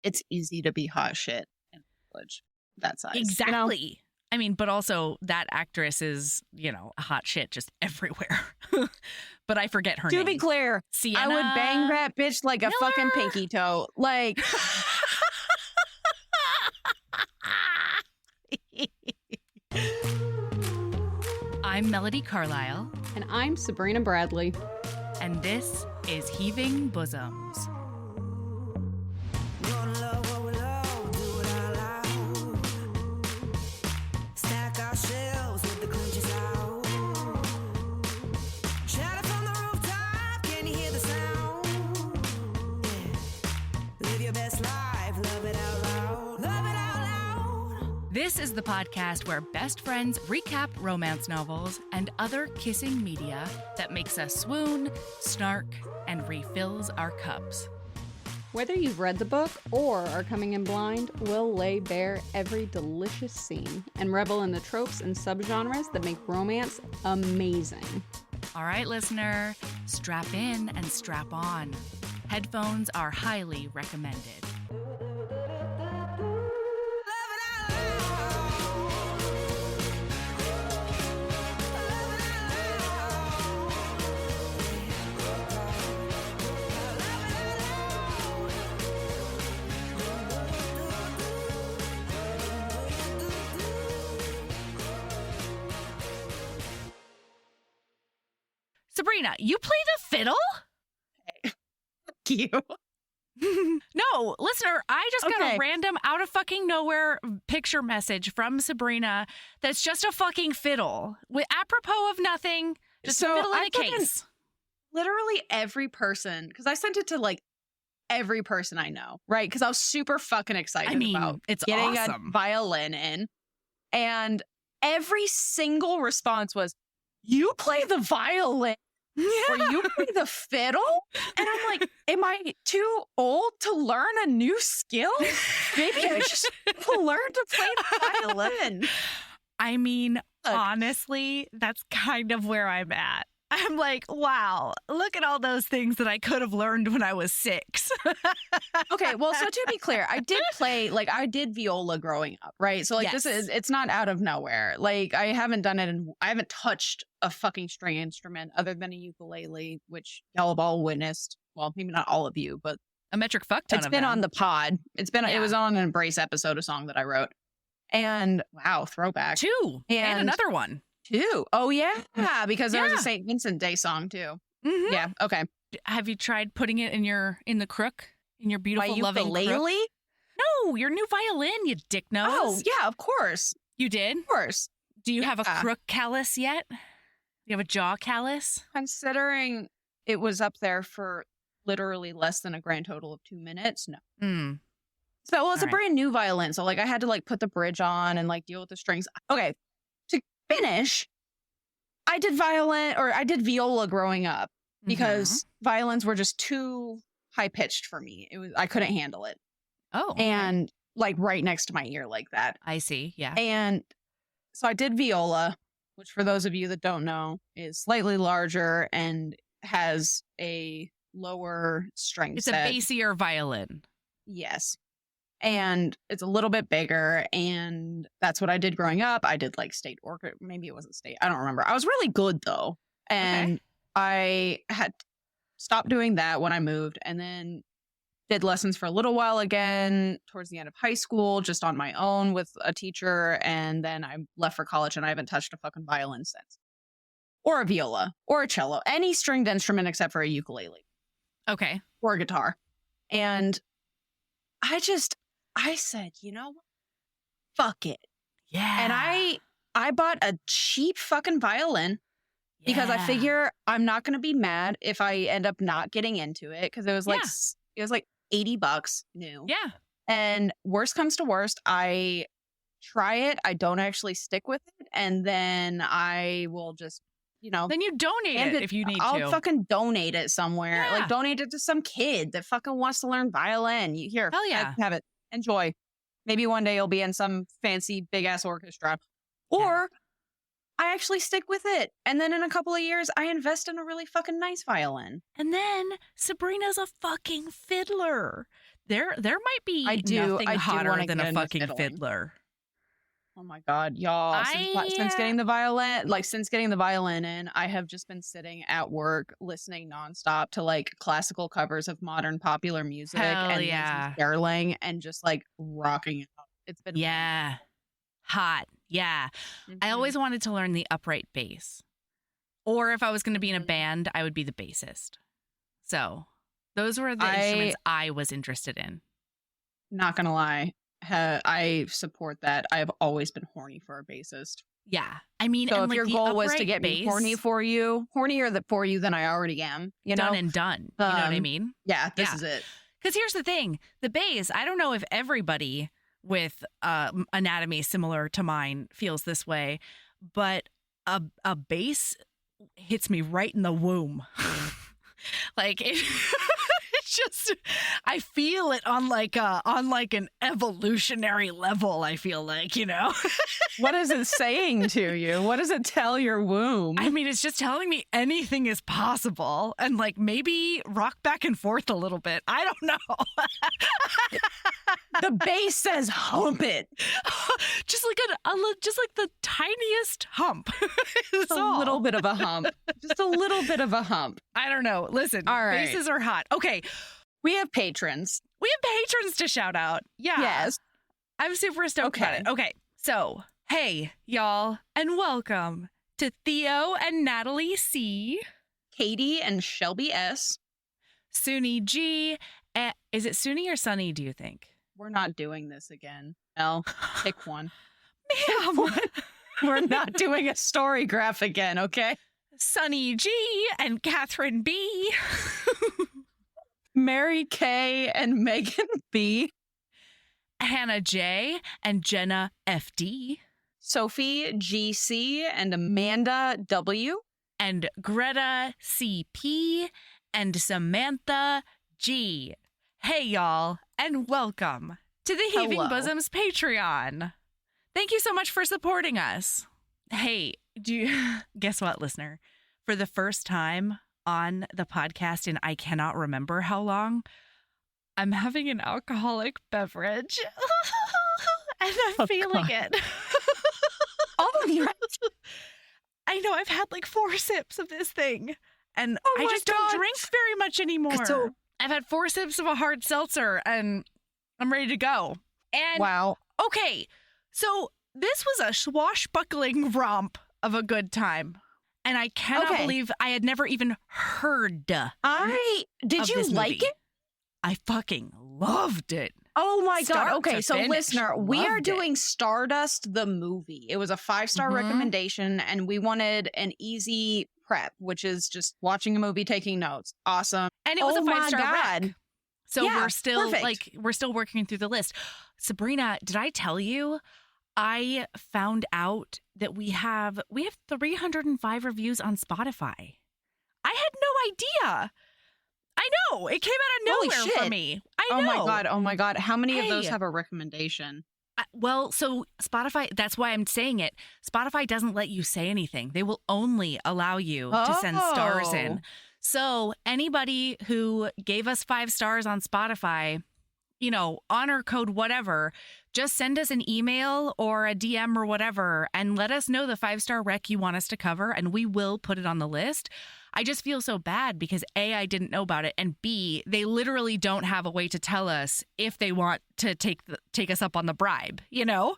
it's easy to be hot shit in college that size. Exactly. You know? I mean, but also that actress is, a hot shit just everywhere. But I forget her name. To be clear, Sienna I would bang that bitch like a fucking pinky toe. Like, I'm Melody Carlisle. And I'm Sabrina Bradley. And this is Heaving Bosoms. This is the podcast where best friends recap romance novels and other kissing media that makes us swoon, snark, and refills our cups. Whether you've read the book or are coming in blind, we'll lay bare every delicious scene and revel in the tropes and subgenres that make romance amazing. All right, listener, strap in and strap on. Headphones are highly recommended. Sabrina, you play the fiddle? you. No, listener, I just got a random out of fucking nowhere picture message from Sabrina that's just a fucking fiddle. Apropos of nothing, just a fiddle in a case. Literally every person, because I sent it to like every person I know, right? Because I was super fucking excited about it's getting awesome. a violin in. And every single response was, you play the violin? Or you play the fiddle? And I'm like, am I too old to learn a new skill? Maybe I just learn to play the violin. I mean, honestly, that's kind of where I'm at. I'm like, wow, look at all those things that I could have learned when I was 6. Okay, well, so to be clear, I did viola growing up, right? So Yes. it's not out of nowhere. Like I haven't done it I haven't touched a fucking string instrument other than a ukulele, which y'all have all witnessed. Well, maybe not all of you, but A metric fuck ton it's of been them. on the pod. Yeah. It was on an Embrace episode, a song that I wrote. And wow, throwback. 2 and another one. 2. Oh yeah, because there was a St. Vincent Day song too. Mm-hmm. Yeah. Okay. Have you tried putting it in your crook? In your beautiful, My loving ukulele? crook? No, your new violin, you dick nose. Oh yeah, of course, You did? of course. Do you have a Yeah. crook callus yet? Do you have a jaw callus? Considering it was up there for literally less than a grand total of 2 minutes, no. Mm. So well, it's All a right. brand new violin, so like I had to like put the bridge on and like deal with the strings. Okay, to finish, I did viola growing up because violins were just too high pitched for me. I couldn't handle it, Oh. Okay. and like right next to my ear like that. I see. Yeah. And so I did viola, which for those of you that don't know is slightly larger and has a lower string It's set. a bassier violin. Yes. And it's a little bit bigger. And that's what I did growing up. I did like state orchestra. Maybe it wasn't state. I don't remember. I was really good though. And I had stopped doing that when I moved and then did lessons for a little while again towards the end of high school, just on my own with a teacher. And then I left for college and I haven't touched a fucking violin since. Or a viola or a cello, any stringed instrument except for a ukulele Okay. or a guitar. And I said, you know what? Fuck it. Yeah. And I bought a cheap fucking violin because I figure I'm not going to be mad if I end up not getting into it because it was like $80 new. Yeah. And worst comes to worst, I try it, I don't actually stick with it, and then I will just, Then you donate it if you need I'll to. fucking donate it somewhere. Yeah. Like donate it to some kid that fucking wants to learn violin. Here, Hell yeah. have it. Enjoy. Maybe one day you'll be in some fancy big ass orchestra. Or I actually stick with it. And then in a couple of years, I invest in a really fucking nice violin. And then Sabrina's a fucking fiddler. there might be I do hotter wanna than get a into fucking fiddling. fiddler. Oh my God, y'all. Since getting the violin in, I have just been sitting at work listening nonstop to like classical covers of modern popular music Hell and yeah. Lindsay Sterling and just like rocking it out. It's been hot. Yeah. I Mhm. always wanted to learn the upright bass. Or if I was going to be in a band, I would be the bassist. So those were the instruments I was interested in. Not gonna lie. I support that. I've always been horny for a bassist. Yeah. I mean, So and if like your the goal was to upright get me bass, hornier for you than I already am, you know? done and done. You know what I mean? Yeah, this is it. Because here's the thing. The bass, I don't know if everybody with anatomy similar to mine feels this way, but a bass hits me right in the womb. Like it, it's just, I feel it on like an evolutionary level. I feel like, you know. What is it saying to you? What does it tell your womb? I mean, it's just telling me anything is possible, and like maybe rock back and forth a little bit. I don't know. The bass says hump it. Just like the tiniest hump. Just a little bit of a hump. Just a little bit of a hump. I don't know. Listen, all right. Basses are hot. Okay. We have patrons. We have patrons to shout out. Yeah. Yes. I'm super stoked about it. Okay. So, hey, y'all, and welcome to Theo and Natalie C. Katie and Shelby S. Suni G. Is it Suni or Sunny, do you think? We're not doing this again. Elle, pick one. Ma'am. We're not doing a story graph again, okay? Sunny G and Catherine B. Mary K and Megan B. Hannah J and Jenna FD. Sophie GC and Amanda W. And Greta CP and Samantha G. Hey, y'all, and welcome to the Heaving Bosoms Patreon. Thank you so much for supporting us. Hey, guess what, listener? For the first time on the podcast in I cannot remember how long, I'm having an alcoholic beverage. And I'm feeling it. Oh, yes. I know, I've had like 4 sips of this thing. And I just don't drink very much anymore. So I've had 4 sips of a hard seltzer and I'm ready to go. And wow. Okay, so this was a swashbuckling romp of a good time. And I cannot believe I had never even heard Did you like it? I fucking loved it. Oh my God. Okay, so listener, we are doing Stardust the movie. It was a 5-star recommendation and we wanted an easy prep, which is just watching a movie, taking notes. Awesome. And it was a 5-star rec. So yeah, we're still working through the list. Sabrina, did I tell you I found out that we have 305 reviews on Spotify? I had no idea. I know. It came out of nowhere for me. I know. Oh my God. How many of those have a recommendation? Well, so Spotify, that's why I'm saying it. Spotify doesn't let you say anything. They will only allow you to send stars in. So anybody who gave us 5 stars on Spotify, you know, honor code whatever, just send us an email or a DM or whatever and let us know the 5-star rec you want us to cover and we will put it on the list. I just feel so bad because A, I didn't know about it, and B, they literally don't have a way to tell us if they want to take us up on the bribe, you know?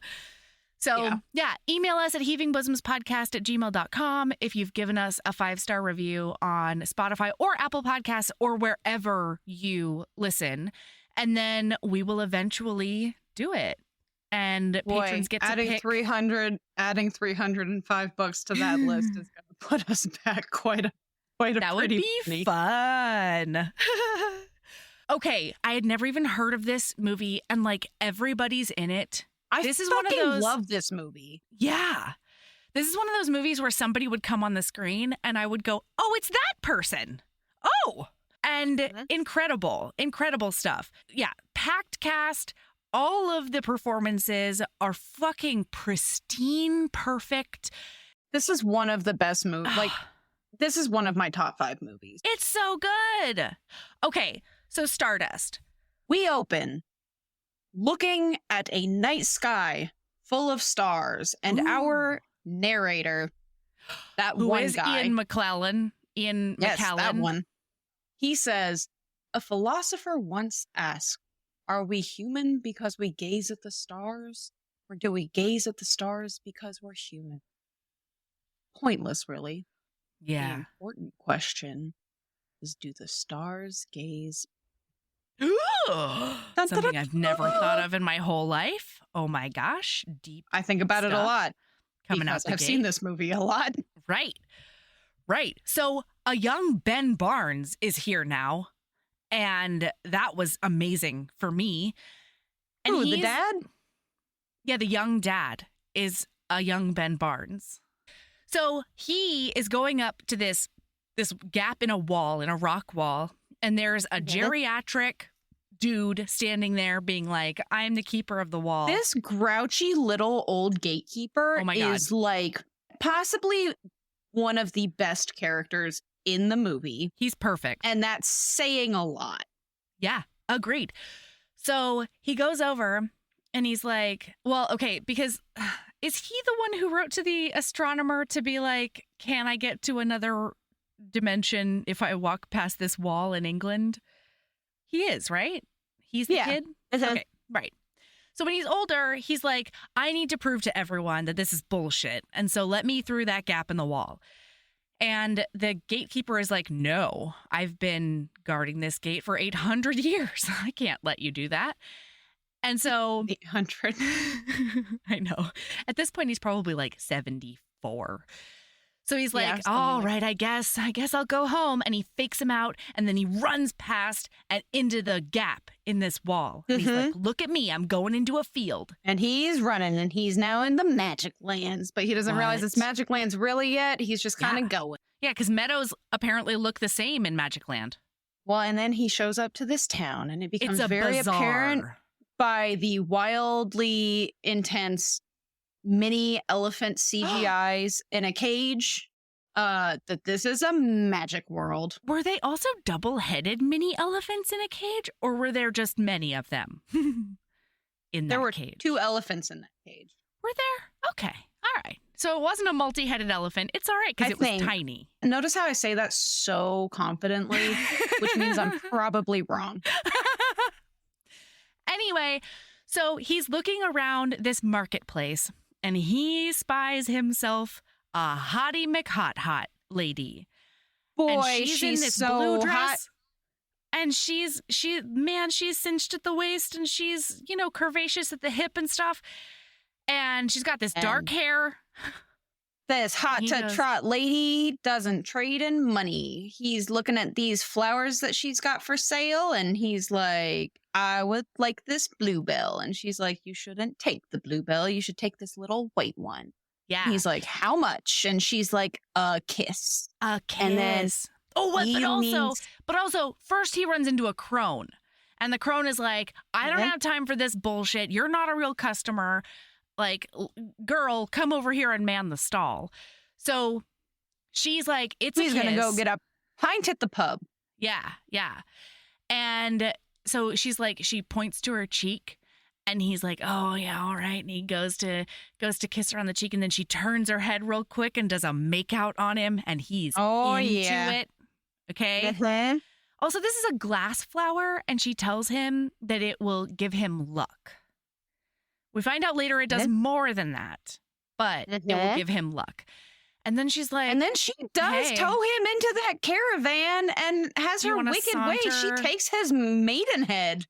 So, yeah, email us at heavingbosomspodcast@gmail.com if you've given us a 5-star review on Spotify or Apple Podcasts or wherever you listen, and then we will eventually do it. And patrons get to pick. Adding $305 to that list is going to put us back quite a that would be fun. Okay, I had never even heard of this movie, and like everybody's in it. This is one of those. Love this movie. Yeah, this is one of those movies where somebody would come on the screen, and I would go, "Oh, it's that person." Oh, and incredible stuff. Yeah, packed cast. All of the performances are fucking pristine, perfect. This is one of the best movies. Like. This is one of my top 5 movies. It's so good. Okay, so Stardust. We open looking at a night sky full of stars, and our narrator, that Who one is guy, Ian McClellan. yes, that one. He says, a philosopher once asked, are we human because we gaze at the stars? Or do we gaze at the stars because we're human? Pointless, really. Yeah. The important question is, do the stars gaze? Something I've never thought of in my whole life. Oh my gosh. Deep. I think about it a lot. Coming out the I've gate. seen this movie a lot. Right. So a young Ben Barnes is here now. And that was amazing for me. And Who, the dad? Yeah, the young dad is a young Ben Barnes. So he is going up to this gap in a wall, in a rock wall, and there's a geriatric dude standing there being like, I'm the keeper of the wall. This grouchy little old gatekeeper Oh my God. is like possibly one of the best characters in the movie. He's perfect. And that's saying a lot. Yeah, agreed. So he goes over and he's like, well, okay, because is he the one who wrote to the astronomer to be like, can I get to another dimension if I walk past this wall in England? He is, right? He's the kid? Okay, right. So when he's older, he's like, I need to prove to everyone that this is bullshit. And so let me through that gap in the wall. And the gatekeeper is like, no, I've been guarding this gate for 800 years. I can't let you do that. And so 800. I know. At this point, he's probably like 74. So he's like, Yeah, all right, I guess I'll go home. And he fakes him out. And then he runs past and into the gap in this wall. And he's like, look at me. I'm going into a field. And he's running, and he's now in the magic lands, but he doesn't realize it's magic lands really yet. He's just kind of going. Yeah, because meadows apparently look the same in Magic Land. Well, and then he shows up to this town, and it becomes very bazaar. apparent by the wildly intense mini elephant CGIs in a cage that this is a magic world. Were they also double-headed mini elephants in a cage, or were there just many of them in that There were cage? 2 elephants in that cage. Were there? Okay. All right. So it wasn't a multi-headed elephant. It's all right because it was tiny. Notice how I say that so confidently, which means I'm probably wrong. Anyway, so he's looking around this marketplace, and he spies himself a hottie McHot lady. Boy, and she's in this so blue dress. hot. And she's cinched at the waist, and she's, curvaceous at the hip and stuff. And she's got this dark hair. This hot to trot lady doesn't trade in money. He's looking at these flowers that she's got for sale, and he's like, I would like this bluebell. And she's like, you shouldn't take the bluebell. You should take this little white one. Yeah. And he's like, how much? And she's like, a kiss. A kiss. And then but also, first he runs into a crone. And the crone is like, I don't have time for this bullshit. You're not a real customer. Like, girl, come over here and man the stall. So she's like, it's a kiss. He's going to go get a pint at the pub. Yeah. And so she's like, she points to her cheek, and he's like, oh, yeah, all right. And he goes to kiss her on the cheek, and then she turns her head real quick and does a make out on him, and he's into it. Okay? Mm-hmm. Also, this is a glass flower, and she tells him that it will give him luck. We find out later it does more than that, but it will give him luck. And then she's like... And then she does tow him into that caravan and has her wicked way. She takes his maidenhead.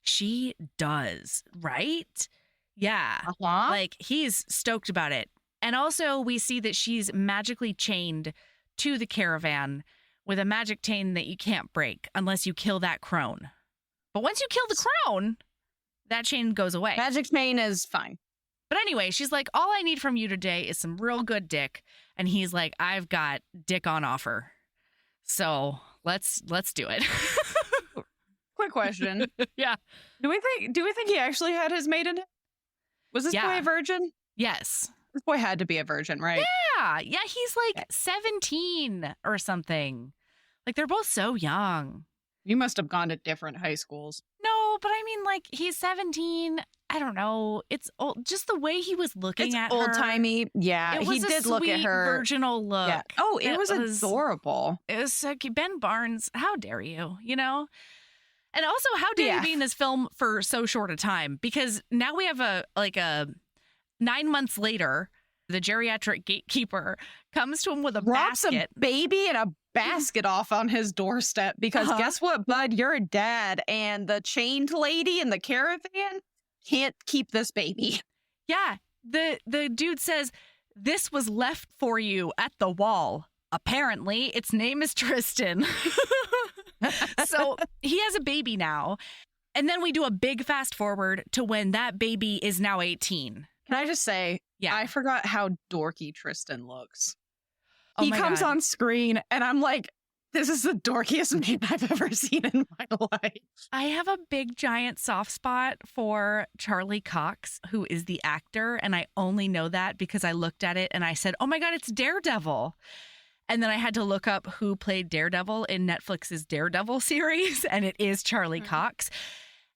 She does, right? Yeah. Like, he's stoked about it. And also, we see that she's magically chained to the caravan with a magic chain that you can't break unless you kill that crone. But once you kill the crone... that chain goes away. Magic chain is fine. But anyway, she's like, all I need from you today is some real good dick. And he's like, I've got dick on offer. So let's do it. Quick question. Yeah. Do we think he actually had his maiden? Was this boy a virgin? Yes. This boy had to be a virgin, right? Yeah. He's like 17 or something. Like, they're both so young. You must have gone to different high schools. No, No, but I mean, like, he's 17. I don't know. It's old. Just the way he was looking at her. It's old-timey. Yeah, he did look at her. Virginal look. Yeah. Oh, it was adorable. It was so cute. Ben Barnes, how dare you, you know? And also, how dare you be in this film for so short a time? Because now we have a 9 months later, the geriatric gatekeeper comes to him with a basket. A baby and a basket off on his doorstep because guess what, bud? You're a dad, and the chained lady in the caravan can't keep this baby. Yeah. The dude says, this was left for you at the wall. Apparently, its name is Tristan. So he has a baby now. And then we do a big fast forward to when that baby is now 18. Can I just say, I forgot how dorky Tristan looks. He comes on screen and I'm like, this is the dorkiest man I've ever seen in my life. I have a big, giant soft spot for Charlie Cox, who is the actor. And I only know that because I looked at it and I said, oh my God, it's Daredevil. And then I had to look up who played Daredevil in Netflix's Daredevil series. And it is Charlie Cox.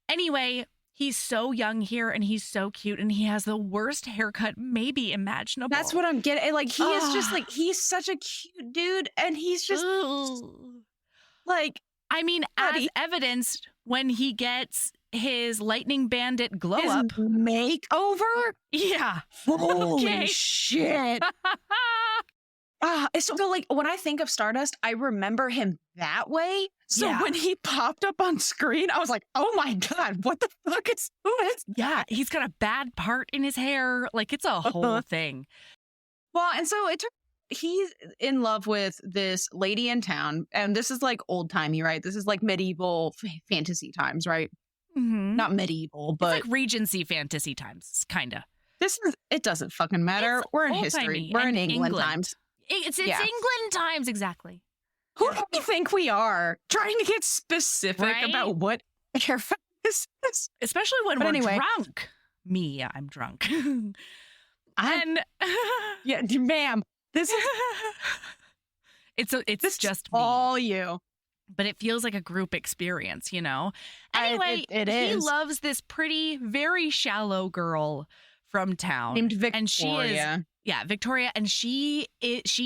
Anyway, he's so young here and he's so cute and he has the worst haircut maybe imaginable. That's what I'm getting. Like, he is just like, he's such a cute dude and he's just like, I mean, as evidenced when he gets his Lightning Bandit glow up makeover. Yeah. Holy shit. So like when I think of Stardust, I remember him that way. So when he popped up on screen, I was like, oh my God, what the fuck is this? Yeah, he's got a bad part in his hair. Like, it's a whole thing. Well, and so he's in love with this lady in town. And this is like old timey, right? This is like medieval fantasy times, right? Mm-hmm. Not medieval, but it's like Regency fantasy times, kind of. It doesn't fucking matter. We're in history. We're in England times. It's England times, exactly. Who do you think we are? Trying to get specific about what hair is. Especially when we're drunk. Me, I'm drunk. Yeah, ma'am. This is it's just all you. But it feels like a group experience, you know? Anyway, it is. He loves this pretty, very shallow girl from town. Named Victoria. And she is, Victoria. And she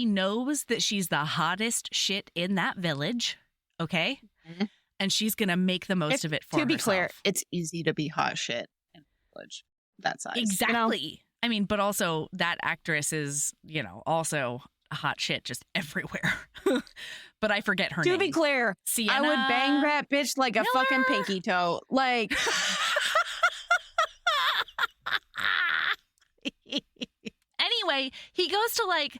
knows that she's the hottest shit in that village. Okay? Mm-hmm. And she's going to make the most of it for herself. To be clear, it's easy to be hot shit in a village that size. Exactly. You know? I mean, but also that actress is, you know, also hot shit just everywhere. But I forget her name. To be clear, Sienna I would bang that bitch like a fucking pinky toe. Like... Anyway, he goes to like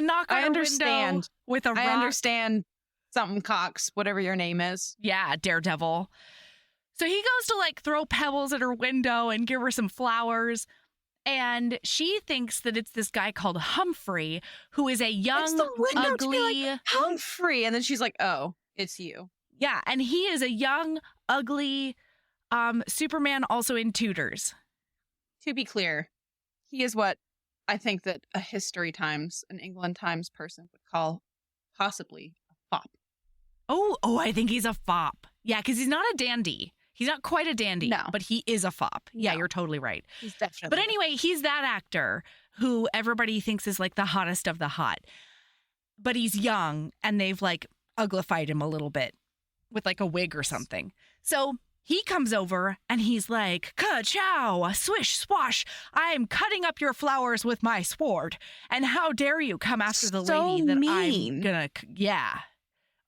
knock on a window with a rock. I understand something Cox, whatever your name is. Yeah, Daredevil. So he goes to like throw pebbles at her window and give her some flowers. And she thinks that it's this guy called Humphrey, who is a young, ugly... Like, Humphrey. And then she's like, oh, it's you. Yeah, and he is a young, ugly Superman also in Tudors. To be clear, he is what I think that a an England Times person would call possibly a fop. Oh, I think he's a fop. Yeah, because he's not a dandy. He's not quite a dandy, but he is a fop. Yeah, you're totally right. He's definitely. But anyway, he's that actor who everybody thinks is like the hottest of the hot. But he's young and they've like uglified him a little bit with like a wig or something. So he comes over and he's like, ka-chow, swish, swash, I'm cutting up your flowers with my sword. And how dare you come after the lady that I'm gonna,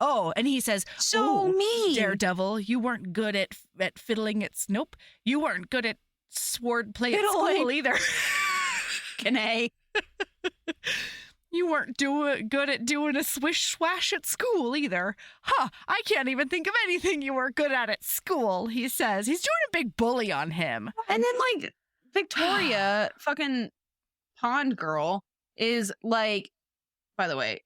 Oh, and he says, so mean. Daredevil, you weren't good at fiddling you weren't good at sword play at school either. Can You weren't good at doing a swish swash at school either. Huh, I can't even think of anything you were good at school, he says. He's doing a big bully on him. And then, like, Victoria, fucking pond girl, is like, by the way,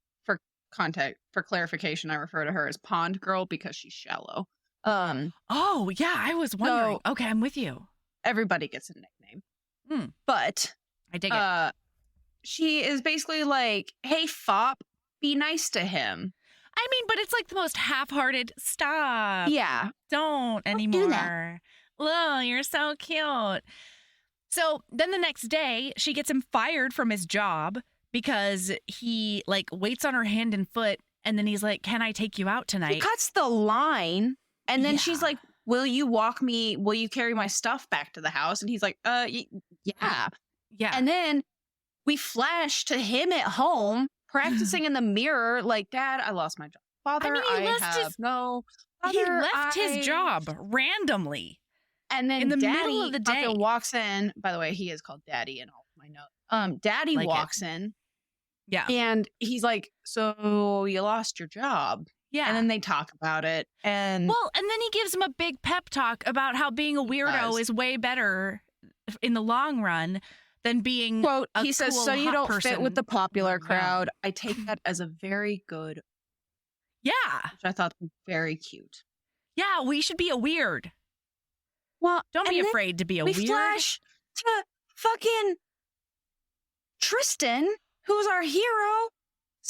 for clarification, I refer to her as pond girl because she's shallow. Oh, yeah, I was wondering. Okay, I'm with you. Everybody gets a nickname. But I dig it. She is basically like, hey, fop, be nice to him. I mean, but it's like the most half-hearted, stop. Yeah. Don't anymore. do that. Oh, you're so cute. So then the next day, she gets him fired from his job because he like waits on her hand and foot. And then he's like, can I take you out tonight? He cuts the line. And then she's like, will you carry my stuff back to the house? And he's like, yeah. Yeah. And then we flash to him at home practicing in the mirror like, Dad, I lost my job. Father, he left his job randomly. And then in the Daddy middle of the day walks in. By the way, he is called Daddy in all of my notes. Daddy walks in. Yeah. And he's like, so you lost your job. Yeah. And then they talk about it. And then he gives him a big pep talk about how being a weirdo is way better in the long run than being quote, a he says, cool, so you don't person. fit with the popular crowd. I take that as a very good. Yeah. Which I thought was very cute. Yeah, we should be a weird. Well, don't be afraid to be a weird. We flash to fucking Tristan, who's our hero,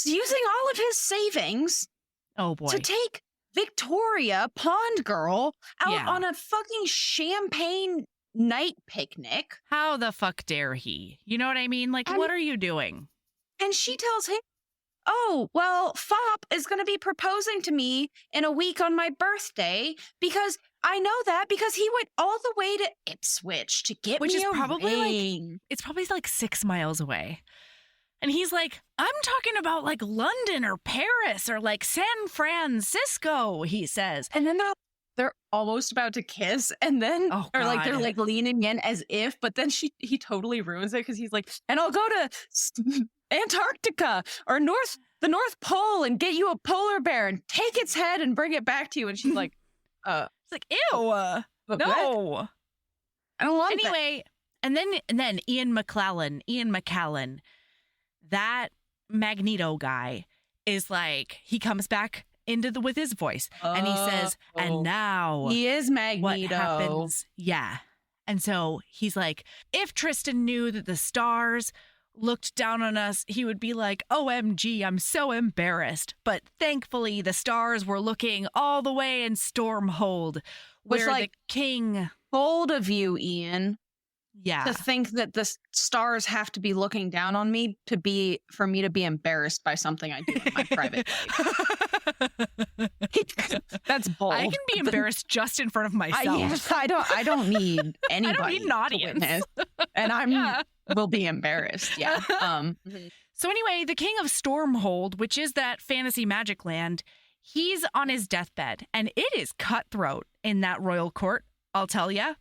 using all of his savings to take Victoria, Pond Girl, out on a fucking champagne night picnic. How the fuck dare he? You know what I mean? Like, what are you doing? And she tells him, oh, well, Fop is going to be proposing to me in a week on my birthday because I know that because he went all the way to Ipswich to get me a ring. It's probably like 6 miles away. And he's like, I'm talking about like London or Paris or like San Francisco, he says. And then they're almost about to kiss. And then, they're like leaning in as if, but then he totally ruins it because he's like, and I'll go to Antarctica or the North Pole and get you a polar bear and take its head and bring it back to you. And she's like, it's like, ew, no. I don't want that. Anyway, and then Ian McKellen, that Magneto guy is like, he comes back with his voice and he says, and now he is Magneto. What happens? Yeah. And so he's like, if Tristan knew that the stars looked down on us, he would be like, OMG, I'm so embarrassed. But thankfully, the stars were looking all the way in Stormhold, where the king. Bold of you, Ian. Yeah. To think that the stars have to be looking down on me for me to be embarrassed by something I do in my private life. That's bold. I can be embarrassed just in front of myself. I don't need anybody. I don't need an audience. To witness, and will be embarrassed. Yeah. So anyway, the king of Stormhold, which is that fantasy magic land, he's on his deathbed, and it is cutthroat in that royal court. I'll tell you.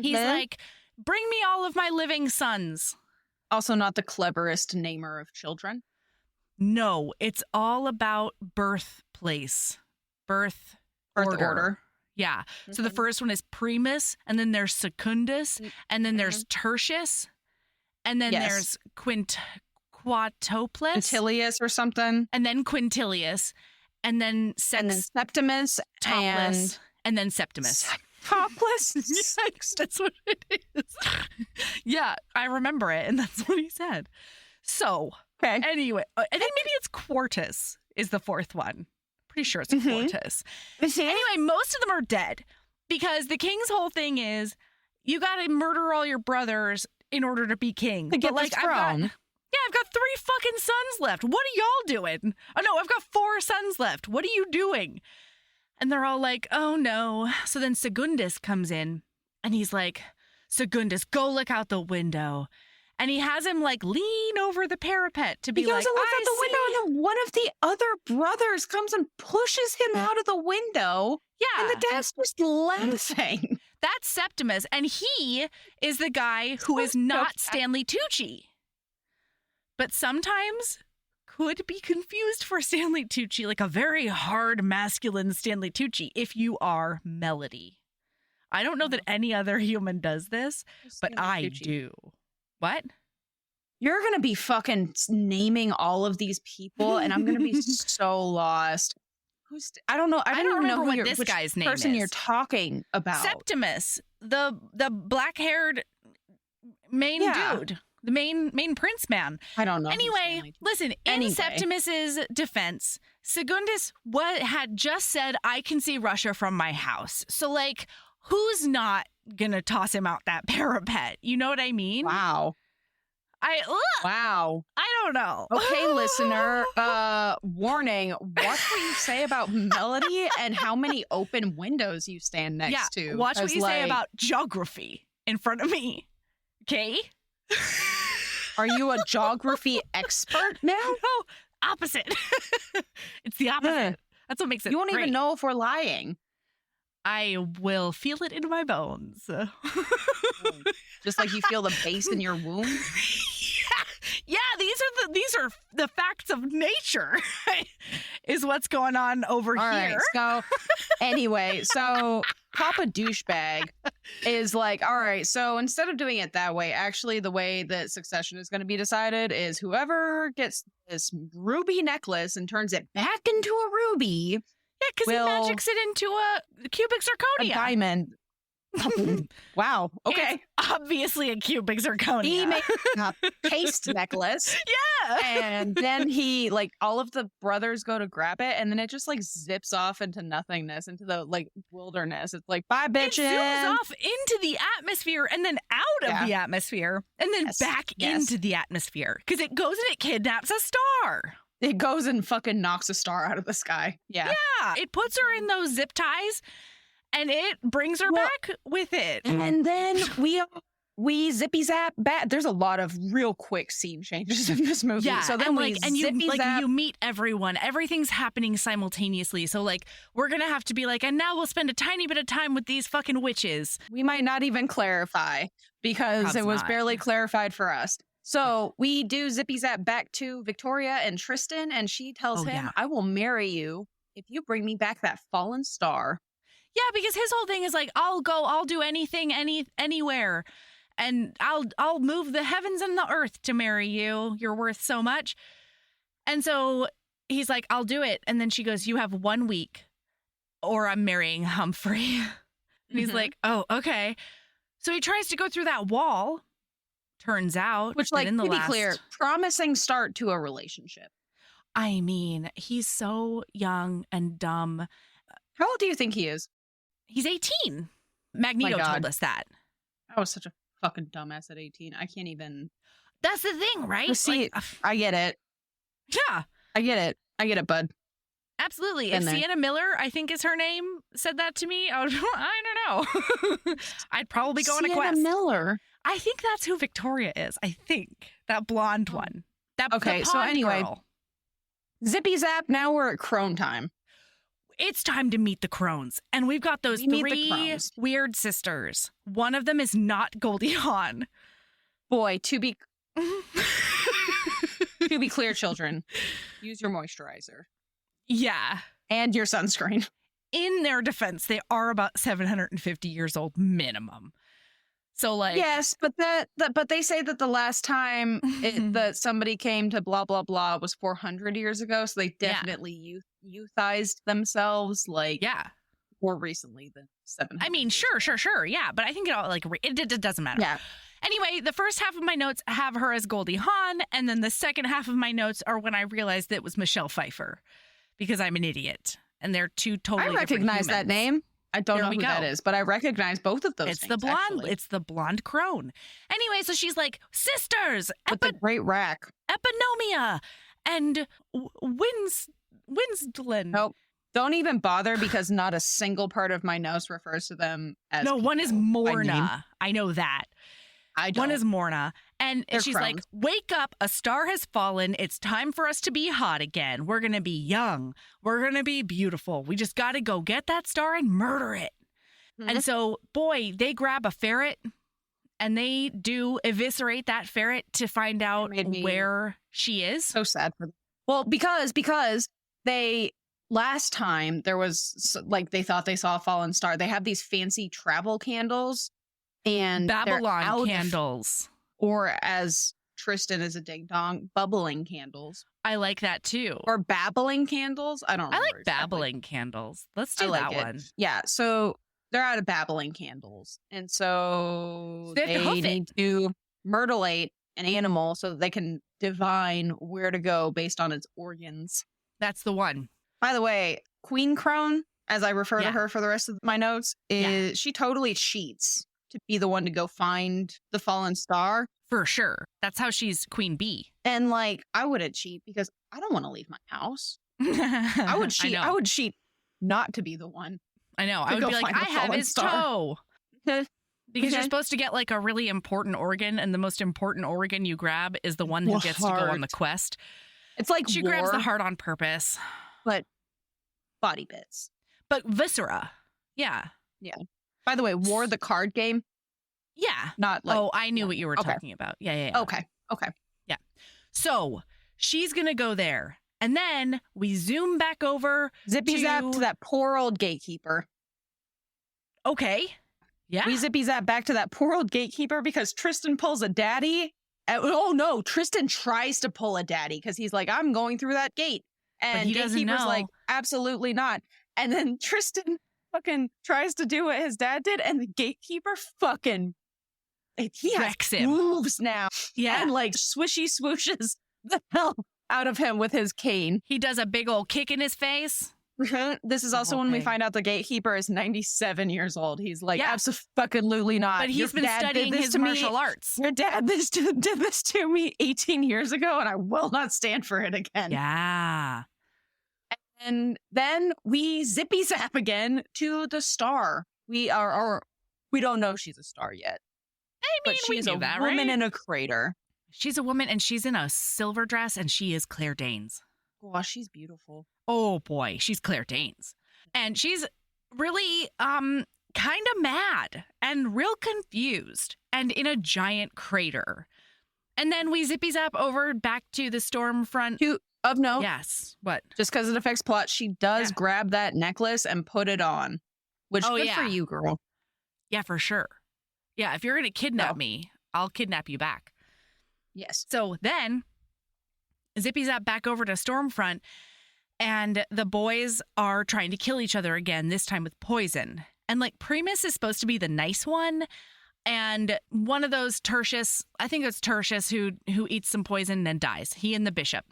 He's like, bring me all of my living sons. Also not the cleverest namer of children. No, it's all about birthplace. Birth order. Yeah. Mm-hmm. So the first one is Primus, and then there's Secundus, and then there's Tertius, and then there's Quintilius or something. And then Quintilius, and then Septimus, and then Septimus. Topless? Yes, that's what it is. Yeah, I remember it, and that's what he said. So, anyway, and then maybe it's Quartus is the fourth one. Pretty sure it's Quartus. Anyway, most of them are dead because the king's whole thing is you got to murder all your brothers in order to be king. To get the throne. I've got 3 fucking sons left. What are y'all doing? Oh, no, I've got 4 sons left. What are you doing? And they're all like, oh, no. So then Secundus comes in, and he's like, Secundus, go look out the window. And he has him, like, lean over the parapet to be like, look out the window, and then one of the other brothers comes and pushes him out of the window. Yeah. And the dad's just laughing. That's Septimus, and he is the guy who is not Stanley Tucci. But sometimes could be confused for Stanley Tucci, like a very hard masculine Stanley Tucci, if you are Melody. I don't know that any other human does this, but I do. What? You're going to be fucking naming all of these people, and I'm going to be so lost. I don't know. I don't remember what this guy's name is. Person you're talking about. Septimus, the black-haired main dude. The main prince man. I don't know. Anyway, listen, in Septimus's defense, Secundus had just said, I can see Russia from my house. So, like, who's not going to toss him out that parapet? You know what I mean? Wow. Wow. I don't know. Okay, listener. Warning. Watch what you say about Melody and how many open windows you stand next to. Watch what you say about geography in front of me. Okay? Are you a geography expert now? No, opposite. It's the opposite. That's what makes it You won't great. even know if we're lying. I will feel it in my bones. Just like you feel the bass in your womb. Yeah, these are the facts of nature. Is what's going on over All here. right, so anyway, Papa Douchebag is like, all right, so instead of doing it that way, actually the way that succession is going to be decided is whoever gets this ruby necklace and turns it back into a ruby. Yeah, because he magics it into a cubic zirconia. A diamond. Wow. Okay. It's obviously a cubic zirconia. He makes a paste necklace. Yeah. And then all of the brothers go to grab it, and then it just zips off into nothingness, into the wilderness. It's like, bye, bitches. It zooms off into the atmosphere and then out of the atmosphere and then back into the atmosphere because it goes and it kidnaps a star. It goes and fucking knocks a star out of the sky. Yeah. Yeah. It puts her in those zip ties and it brings her back with it. And then we zippy zap back. There's a lot of real quick scene changes in this movie. Yeah. So then you meet everyone. Everything's happening simultaneously. So we're going to have to be and now we'll spend a tiny bit of time with these fucking witches. We might not even clarify because it was barely clarified for us. So we do zippy zap back to Victoria and Tristan, and she tells him, I will marry you if you bring me back that fallen star. Yeah, because his whole thing is I'll do anything, anywhere. And I'll move the heavens and the earth to marry you. You're worth so much. And so he's like, I'll do it. And then she goes, you have 1 week or I'm marrying Humphrey. And he's like, oh, okay. So he tries to go through that wall. Turns out, which, to be clear, promising start to a relationship. I mean, he's so young and dumb. How old do you think he is? He's 18. Magneto told us that. I was such a fucking dumbass at 18. I can't even. That's the thing, right? See, I get it. Yeah. I get it, bud. Absolutely. If Sienna Miller, I think is her name, said that to me, I don't know. I'd probably go on a quest. Sienna Miller? I think that's who Victoria is. I think. That blonde one. Okay, so anyway. Girl. Zippy zap, now we're at crone time. It's time to meet the crones. And we've got those three weird sisters. One of them is Not-Goldie-Hawn. Boy, to be clear, children, use your moisturizer. Yeah. And your sunscreen. In their defense, they are about 750 years old minimum. So yes, but but they say that the last time that somebody came to blah blah blah was 400 years ago, so they definitely youthized themselves more recently than 700. I mean, sure, yeah, but I think it doesn't matter. Yeah. Anyway, the first half of my notes have her as Goldie Hawn, and then the second half of my notes are when I realized it was Michelle Pfeiffer because I'm an idiot, and they're two totally. I recognize that name. I don't know who that is, but I recognize both of those. It's the blonde. Actually. It's the blonde crone. Anyway, so she's like sisters with the great rack, Eponomia, and Winsland. Nope. Don't even bother because not a single part of my notes refers to them as. No, one is Morna. I know that. I don't. One is Morna. And she's crones. like, wake up, a star has fallen. It's time for us to be hot again. We're going to be young. We're going to be beautiful. We just got to go get that star and murder it. Mm-hmm. And so, boy, they grab a ferret and they do eviscerate that ferret to find out where she is. So sad for them. Well, because they last time there was they thought they saw a fallen star. They have these fancy travel candles and Babylon candles. Or as Tristan is a ding dong, bubbling candles. I like that too. Or babbling candles. I don't know. I like babbling candles. Let's do that one. Yeah. So they're out of babbling candles. And so they need to myrtleate an animal so that they can divine where to go based on its organs. That's the one. By the way, Queen Crone, as I refer to her for the rest of my notes, is she totally cheats to be the one to go find the fallen star. For sure. That's how she's Queen Bee. And like, I wouldn't cheat because I don't want to leave my house. I would cheat. I would cheat not to be the one. I know. I would be like, I have his toe. Because you're supposed to get like a really important organ, and the most important organ you grab is the one who gets to go on the quest. It's like she grabs the heart on purpose. But body bits. But viscera. Yeah. Yeah. By the way, War the card game. Yeah. Not like. Oh, I knew what you were talking about. Yeah. Okay. Yeah. So she's going to go there. And then we zoom back over. Zippy zap to that poor old gatekeeper. Okay. Yeah. We zippy zap back to that poor old gatekeeper because Tristan pulls a daddy. Oh no, Tristan tries to pull a daddy because he's like, I'm going through that gate. And he gatekeeper's like, absolutely not. And then Tristan fucking tries to do what his dad did, and the gatekeeper fucking he wrecks him. Moves now. Yeah. And like swishy swooshes the hell out of him with his cane. He does a big old kick in his face. This is also when we find out the gatekeeper is 97 years old. He's like, absolutely not. But he's been studying his martial arts. Your dad did this to me 18 years ago, and I will not stand for it again. Yeah. And then we zippy zap again to the star. We don't know she's a star yet. I mean, but she's a woman in a crater. She's a woman, and she's in a silver dress, and she is Claire Danes. Gosh, she's beautiful. Oh boy, she's Claire Danes. And she's really kind of mad and real confused and in a giant crater. And then we zippy zap over back to the storm front. Of note. Yes. What? Just because it affects plot, she does grab that necklace and put it on. Which good for you, girl. Yeah, for sure. Yeah, if you're going to kidnap me, I'll kidnap you back. Yes. So then zippy zap back over to Stormfront, and the boys are trying to kill each other again, this time with poison. And like Primus is supposed to be the nice one, and one of those Tertius, I think it's Tertius who eats some poison and dies. He and the bishop.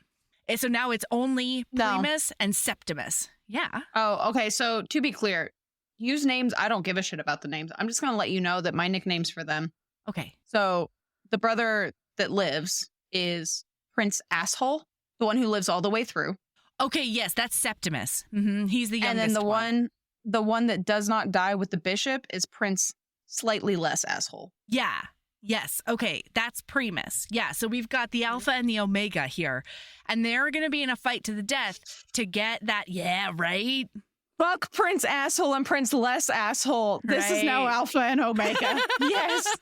And so now it's only Primus and Septimus. Yeah. Oh, okay. So to be clear, use names. I don't give a shit about the names. I'm just going to let you know that my nickname's for them. Okay. So the brother that lives is Prince Asshole, the one who lives all the way through. Okay, yes, that's Septimus. Mm-hmm. He's the youngest and then the one that does not die with the bishop is Prince Slightly Less Asshole. Yeah. Yes. Okay, that's Primus. Yeah, so we've got the Alpha and the Omega here. And they're going to be in a fight to the death to get that, right? Fuck Prince Asshole and Prince Less Asshole. This is now Alpha and Omega. Yes.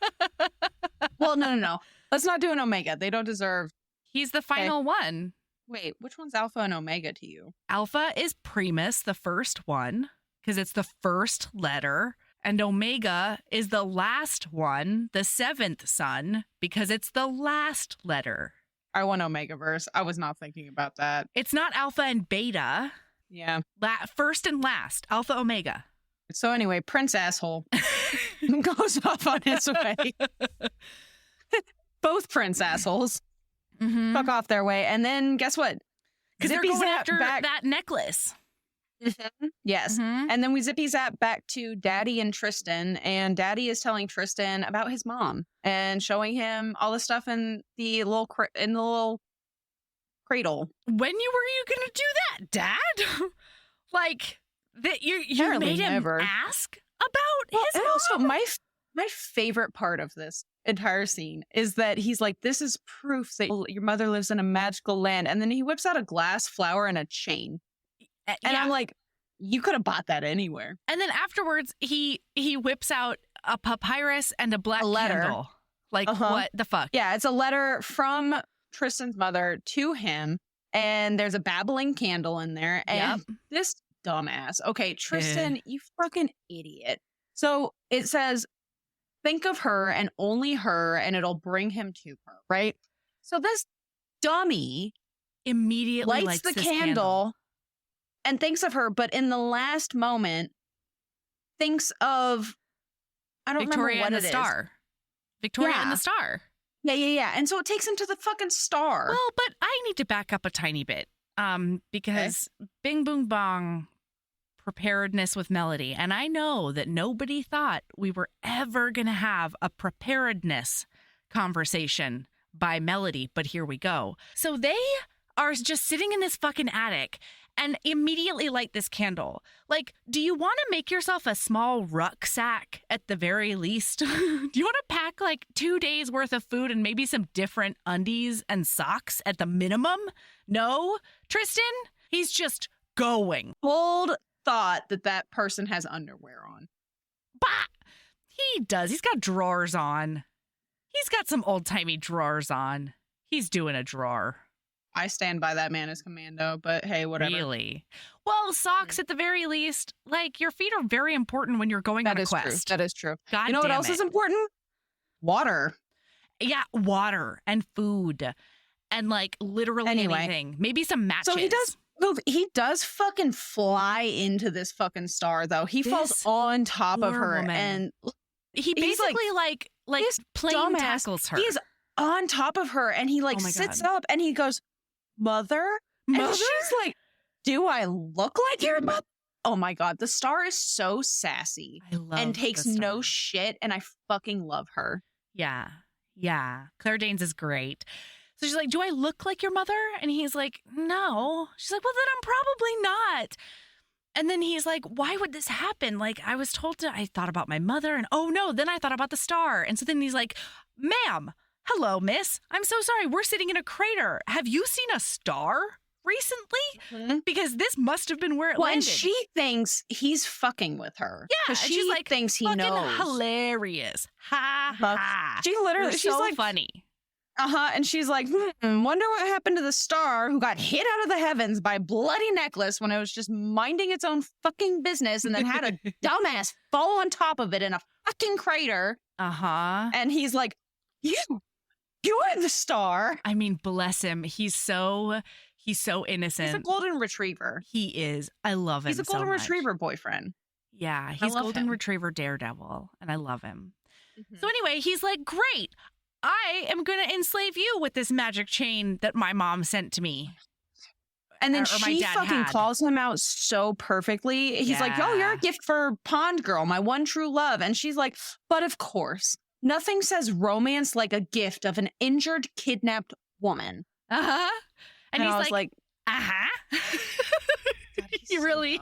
Well, no. Let's not do an Omega. They don't deserve. He's the final one. Wait, which one's Alpha and Omega to you? Alpha is Primus, the first one, because it's the first letter. And Omega is the last one, the seventh son, because it's the last letter. I want Omegaverse. I was not thinking about that. It's not Alpha and Beta. Yeah. First and last, Alpha Omega. So anyway, Prince Asshole goes off on his way. Both Prince Assholes fuck off their way. And then guess what? Because they're going after that necklace. Yes. And then we zippy zap back to Daddy and Tristan. And Daddy is telling Tristan about his mom and showing him all the stuff in the little cradle. When were you going to do that, Dad? Like, that you made him ask about his mom? Also, my favorite part of this entire scene is that he's like, this is proof that your mother lives in a magical land. And then he whips out a glass flower and a chain. And I'm like, you could have bought that anywhere. And then afterwards, he whips out a papyrus and a black candle. Like, what the fuck? Yeah, it's a letter from Tristan's mother to him. And there's a babbling candle in there. And this dumbass. Okay, Tristan, you fucking idiot. So it says, think of her and only her, and it'll bring him to her, right? So this dummy immediately lights the candle and thinks of her, but in the last moment thinks of, I don't Victoria remember what and the Star. Victoria and the Star. Yeah. And so it takes him to the fucking star. Well, but I need to back up a tiny bit. because Bing Boom Bong preparedness with Melody. And I know that nobody thought we were ever going to have a preparedness conversation by Melody, but here we go. So they are just sitting in this fucking attic and immediately light this candle. Like, do you want to make yourself a small rucksack at the very least? Do you want to pack like 2 days worth of food and maybe some different undies and socks at the minimum? No, Tristan, he's just going. Bold thought that person has underwear on. Bah! He does. He's got drawers on. He's got some old-timey drawers on. He's doing a drawer. I stand by that man as commando, but hey, whatever. Really? Well, socks at the very least. Like, your feet are very important when you're going on a quest. That is true. God you know what else is important? Water. Yeah, water and food and like literally anything. Maybe some matches. So he does fucking fly into this fucking star, though. He falls on top of her and he basically like plane tackles her. He's on top of her and he like sits up and he goes, Mother? And she's like, do I look like your mother? Oh my God. The star is so sassy and takes no shit. And I fucking love her. Yeah. Yeah. Claire Danes is great. So she's like, do I look like your mother? And he's like, no. She's like, well, then I'm probably not. And then he's like, why would this happen? Like, I thought about my mother and oh no, then I thought about the star. And so then he's like, ma'am. Hello, miss. I'm so sorry. We're sitting in a crater. Have you seen a star recently? Mm-hmm. Because this must have been where it landed. And she thinks he's fucking with her. Yeah. She's like, thinks he knows. Hilarious. Ha ha. She literally, she's so like, funny. And she's like, wonder what happened to the star who got hit out of the heavens by a bloody necklace when it was just minding its own fucking business and then had a dumbass fall on top of it in a fucking crater. And he's like, you are the star. I mean, bless him. He's so innocent. He's a golden retriever. He is. I love him. He's a golden retriever boyfriend. Yeah, he's golden retriever Daredevil, and I love him. Mm-hmm. So anyway, he's like, great. I am going to enslave you with this magic chain that my mom sent to me. And then she fucking calls him out so perfectly. He's like, oh, you're a gift for Pond Girl, my one true love. And she's like, but of course. Nothing says romance like a gift of an injured, kidnapped woman. And he's I was like, God, he really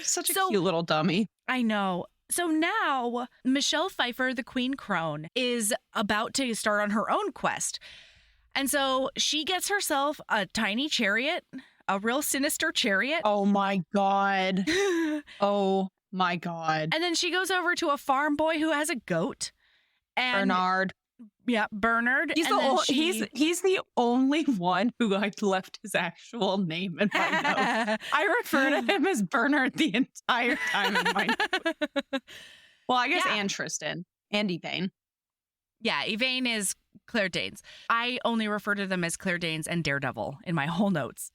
such a cute little dummy. I know. So now Michelle Pfeiffer, the Queen Crone, is about to start on her own quest. And so she gets herself a tiny chariot, a real sinister chariot. Oh my God. Oh my God. And then she goes over to a farm boy who has a goat. And Bernard. Yeah, Bernard. He's the only one who like left his actual name in my notes. I refer to him as Bernard the entire time in my notes. Well, I guess and Tristan and Yvain. Yeah, Yvain is Claire Danes. I only refer to them as Claire Danes and Daredevil in my whole notes.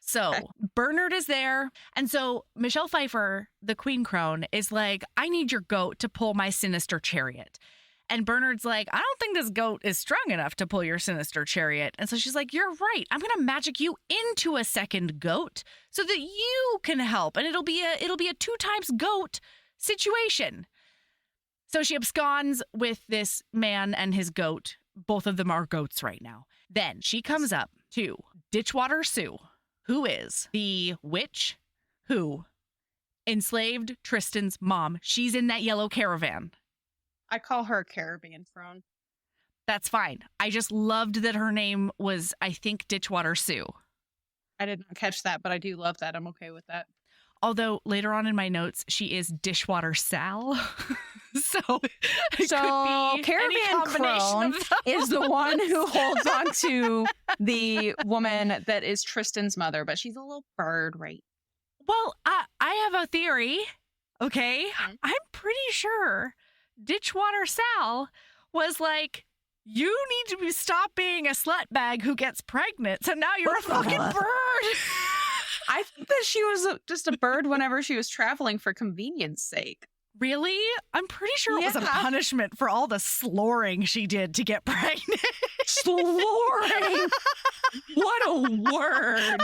So Bernard is there. And so Michelle Pfeiffer, the Queen Crone, is like, I need your goat to pull my sinister chariot. And Bernard's like, I don't think this goat is strong enough to pull your sinister chariot. And so she's like, you're right. I'm going to magic you into a second goat so that you can help. And it'll be a 2 times goat situation. So she absconds with this man and his goat. Both of them are goats right now. Then she comes up to Ditchwater Sue, who is the witch who enslaved Tristan's mom. She's in that yellow caravan. I call her Caribbean Crone. That's fine. I just loved that her name was, I think, Ditchwater Sue. I did not catch that, but I do love that. I'm okay with that. Although later on in my notes, she is Dishwater Sal. so Caravan Crone is the one who holds on to the woman that is Tristan's mother, but she's a little bird, right? Well, I have a theory, okay? Mm-hmm. I'm pretty sure Ditchwater Sal was like, you need to stop being a slutbag who gets pregnant, so now you're a fucking bird. I think that she was just a bird whenever she was traveling for convenience sake. Really? I'm pretty sure it was a punishment for all the sloring she did to get pregnant. Sloring? What a word.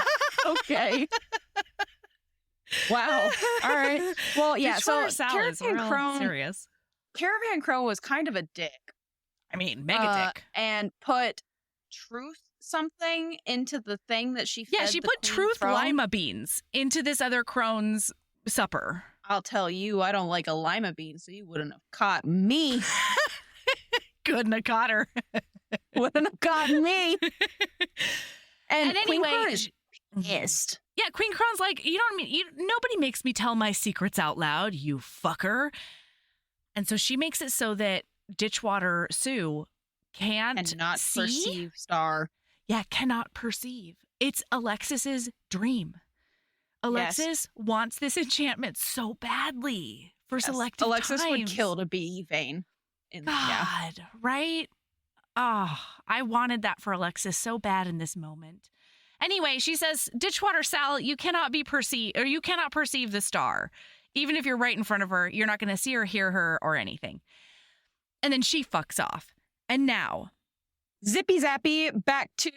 Okay. Wow. All right. Well, yeah. So Caravan Crow was kind of a dick. I mean, mega dick. And put truth something into the thing that she fed. Yeah, she put truth lima beans into this other crone's supper. I'll tell you, I don't like a lima bean, so you wouldn't have caught me. Couldn't have caught her. Wouldn't have caught me. And anyway, Queen Crone is pissed. Yeah, Queen Crone's like, you know what I mean? Nobody makes me tell my secrets out loud, you fucker. And so she makes it so that Ditchwater Sue can't not see? Perceive Star. Yeah, cannot perceive. It's Alexis's dream. Alexis wants this enchantment so badly for selective Alexis times. would kill to be Yvain. God, right? Oh, I wanted that for Alexis so bad in this moment. Anyway, she says, Ditchwater Sal, you cannot perceive the star. Even if you're right in front of her, you're not going to see or hear her or anything. And then she fucks off. And now, zippy zappy back to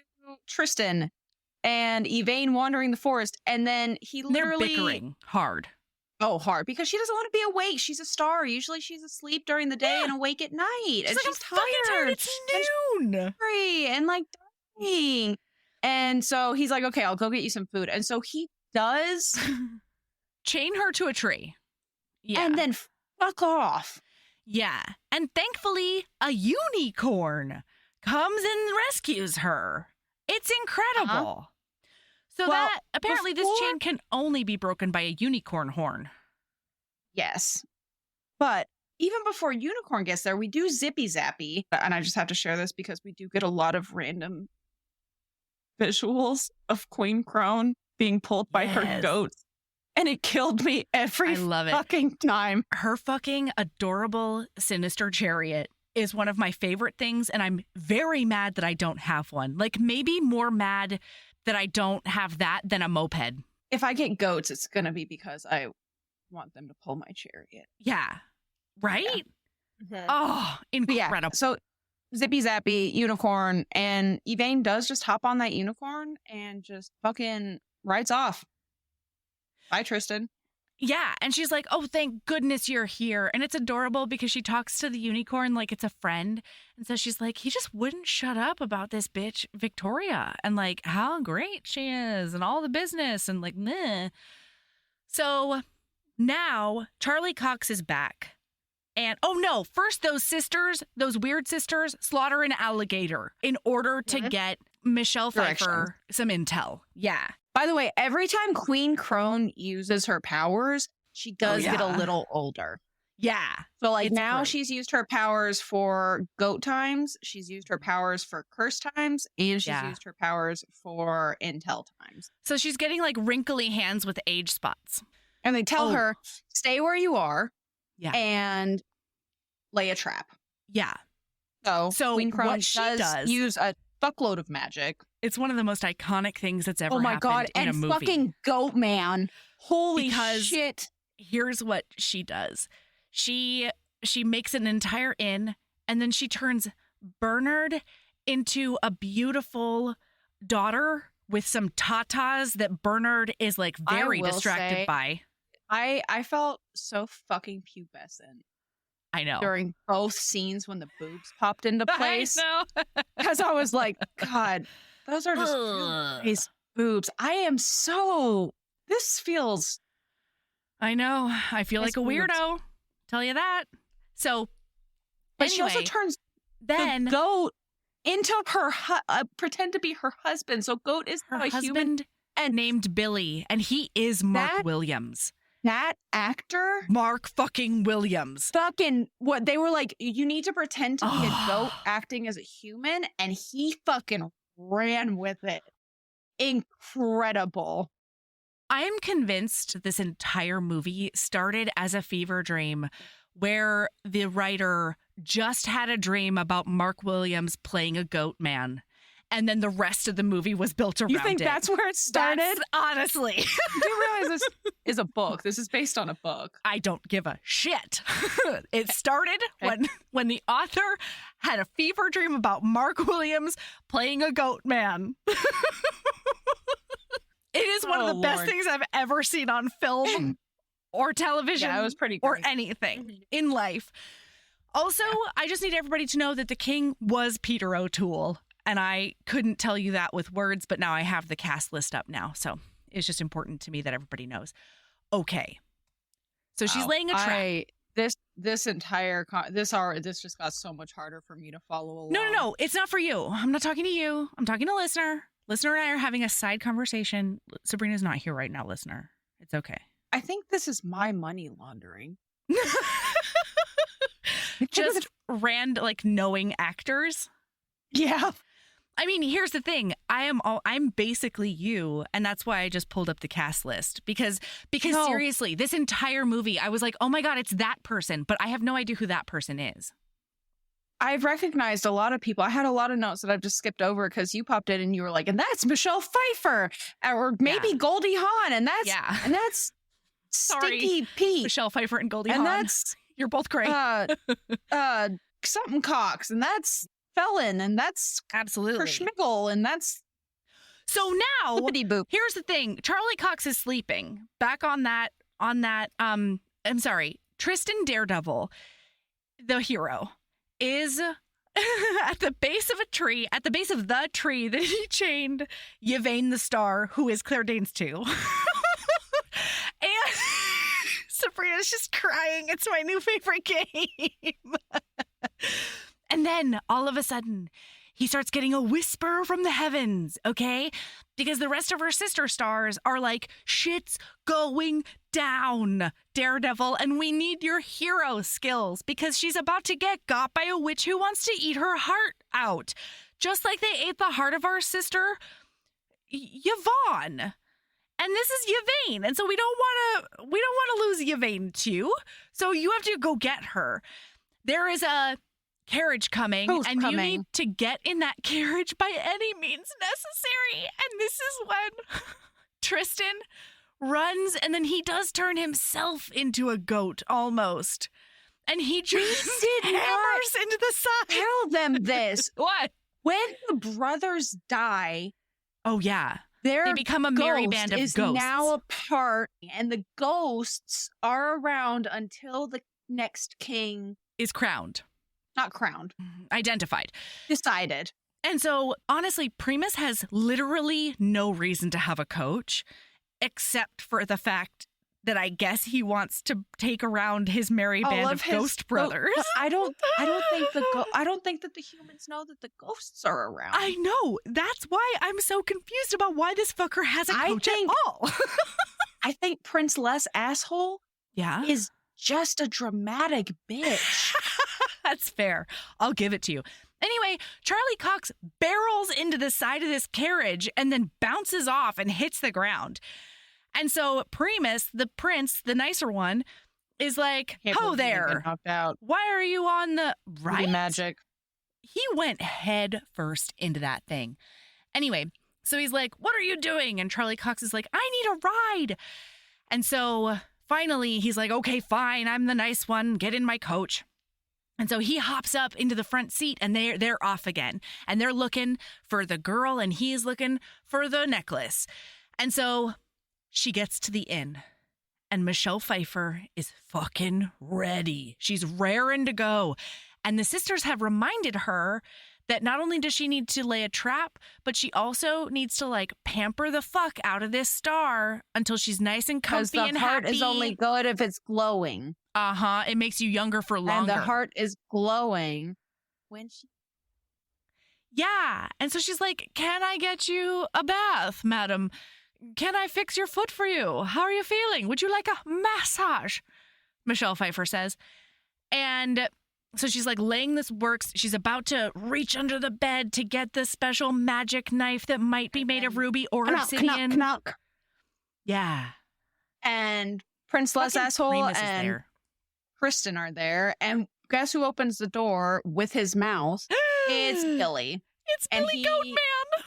Tristan and Yvain wandering the forest. And then they're bickering hard. Oh, hard. Because she doesn't want to be awake. She's a star. Usually she's asleep during the day and awake at night. She's and like, she's I'm fucking tired. It's noon. And like dying. And so he's like, okay, I'll go get you some food. And so he does chain her to a tree. Yeah. And then fuck off. Yeah. And thankfully, a unicorn comes and rescues her. It's incredible. So that apparently this chain can only be broken by a unicorn horn. Yes. But even before unicorn gets there, we do zippy zappy. And I just have to share this because we do get a lot of random visuals of Queen Crone being pulled by her goats. And it killed me every fucking time. Her fucking adorable, sinister chariot is one of my favorite things. And I'm very mad that I don't have one. Like maybe more mad that I don't have that than a moped. If I get goats, it's going to be because I want them to pull my chariot. Yeah. Right? Yeah. Oh, incredible. Yeah. So zippy zappy, unicorn, and Yvain does just hop on that unicorn and just fucking rides off. Bye, Tristan. Yeah, and she's like, oh, thank goodness you're here. And it's adorable because she talks to the unicorn like it's a friend. And so she's like, he just wouldn't shut up about this bitch, Victoria, and like how great she is and all the business and like, meh. So now Charlie Cox is back. And, oh no, first those weird sisters, slaughter an alligator in order to get Michelle Pfeiffer some intel. Yeah. By the way, every time Queen Crone uses her powers, she does get a little older. Yeah. So like now she's used her powers for goat times. She's used her powers for curse times. And she's used her powers for intel times. So she's getting like wrinkly hands with age spots. And they tell her, stay where you are. Yeah. And lay a trap. Yeah. So Queen Crone does use a fuckload of magic. It's one of the most iconic things that's ever happened in a movie. And fucking Goat Man. Holy shit. Here's what she does. She makes an entire inn, and then she turns Bernard into a beautiful daughter with some tatas that Bernard is like very distracted by. I felt so fucking pubescent. I know. During both scenes when the boobs popped into place. I know. Because I was like, God, those are just nice boobs. This feels. I know. I feel like a weirdo. Tell you that. So, but she also turns the goat into her, pretend to be her husband. So goat is her husband human and named Billy. And he is Mark Williams. That actor, Mark fucking Williams, fucking what they were like, you need to pretend to be a goat acting as a human, and he fucking ran with it. Incredible. I am convinced this entire movie started as a fever dream where the writer just had a dream about Mark Williams playing a goat man. And then the rest of the movie was built around it. You think that's where it started? Honestly. Do you realize this is a book? This is based on a book. I don't give a shit. It started when the author had a fever dream about Mark Williams playing a goat man. It is one of the best things I've ever seen on film or television. Yeah, it was pretty great. Or anything in life. Also, I just need everybody to know that the king was Peter O'Toole. And I couldn't tell you that with words, but now I have the cast list up now. So it's just important to me that everybody knows. Okay. So she's laying a trap. This just got so much harder for me to follow along. No. It's not for you. I'm not talking to you. I'm talking to listener. Listener and I are having a side conversation. Sabrina's not here right now, listener. It's okay. I think this is my money laundering. Just knowing actors. Yeah. I mean, here's the thing. I'm basically you, and that's why I just pulled up the cast list because seriously, this entire movie, I was like, oh my God, it's that person, but I have no idea who that person is. I've recognized a lot of people. I had a lot of notes that I've just skipped over because you popped in and you were like, and that's Michelle Pfeiffer, or maybe Goldie-Hawn, and that's Stinky Pete, Michelle Pfeiffer and Goldie-Hawn. And that's you're both great. Something Cox, and that's Felon, and that's absolutely Schmigel, and that's so now. Here's the thing: Charlie Cox is sleeping. Back on that. I'm sorry, Tristan Daredevil, the hero, is at the base of a tree, at the base of the tree that he chained Yvain the Star, who is Claire Danes too. And Sabrina's just crying. It's my new favorite game. And then all of a sudden, he starts getting a whisper from the heavens, okay? Because the rest of her sister stars are like, shit's going down, Daredevil, and we need your hero skills because she's about to get got by a witch who wants to eat her heart out. Just like they ate the heart of our sister, Yvonne. And this is Yvain, and so we don't want to lose Yvain too. So you have to go get her. There is a carriage coming, you need to get in that carriage by any means necessary. And this is when Tristan runs, and then he does turn himself into a goat almost. And he just hammers into the side. Tell them this. What? When the brothers die, oh yeah, they become a merry band of ghosts. Now apart, and the ghosts are around until the next king is crowned. Not crowned. Identified. Decided. And so, honestly, Primus has literally no reason to have a coach, except for the fact that I guess he wants to take around his merry band of ghost brothers. I don't think that the humans know that the ghosts are around. I know. That's why I'm so confused about why this fucker has a coach at all. I think Prince Les Asshole is just a dramatic bitch. That's fair. I'll give it to you. Anyway, Charlie Cox barrels into the side of this carriage and then bounces off and hits the ground. And so Primus, the prince, the nicer one, is like, "Ho there! Knocked out. Why are you on the right?" Magic. He went head first into that thing. Anyway, so he's like, "What are you doing?" And Charlie Cox is like, "I need a ride." And so finally, he's like, "Okay, fine. I'm the nice one. Get in my coach." And so he hops up into the front seat, and they're off again. And they're looking for the girl, and he's looking for the necklace. And so she gets to the inn, and Michelle Pfeiffer is fucking ready. She's raring to go. And the sisters have reminded her that not only does she need to lay a trap, but she also needs to like pamper the fuck out of this star until she's nice and comfy and happy. Because the heart is only good if it's glowing. Uh-huh. It makes you younger for longer. And the heart is glowing when she... Yeah. And so she's like, "Can I get you a bath, madam? Can I fix your foot for you? How are you feeling? Would you like a massage?" Michelle Pfeiffer says. And so she's like laying this works. She's about to reach under the bed to get the special magic knife that might be made of ruby or obsidian. Knock. Yeah. And Prince Les Asshole and Kristen are there. And guess who opens the door with his mouth? It's Billy. It's Billy Goat Man.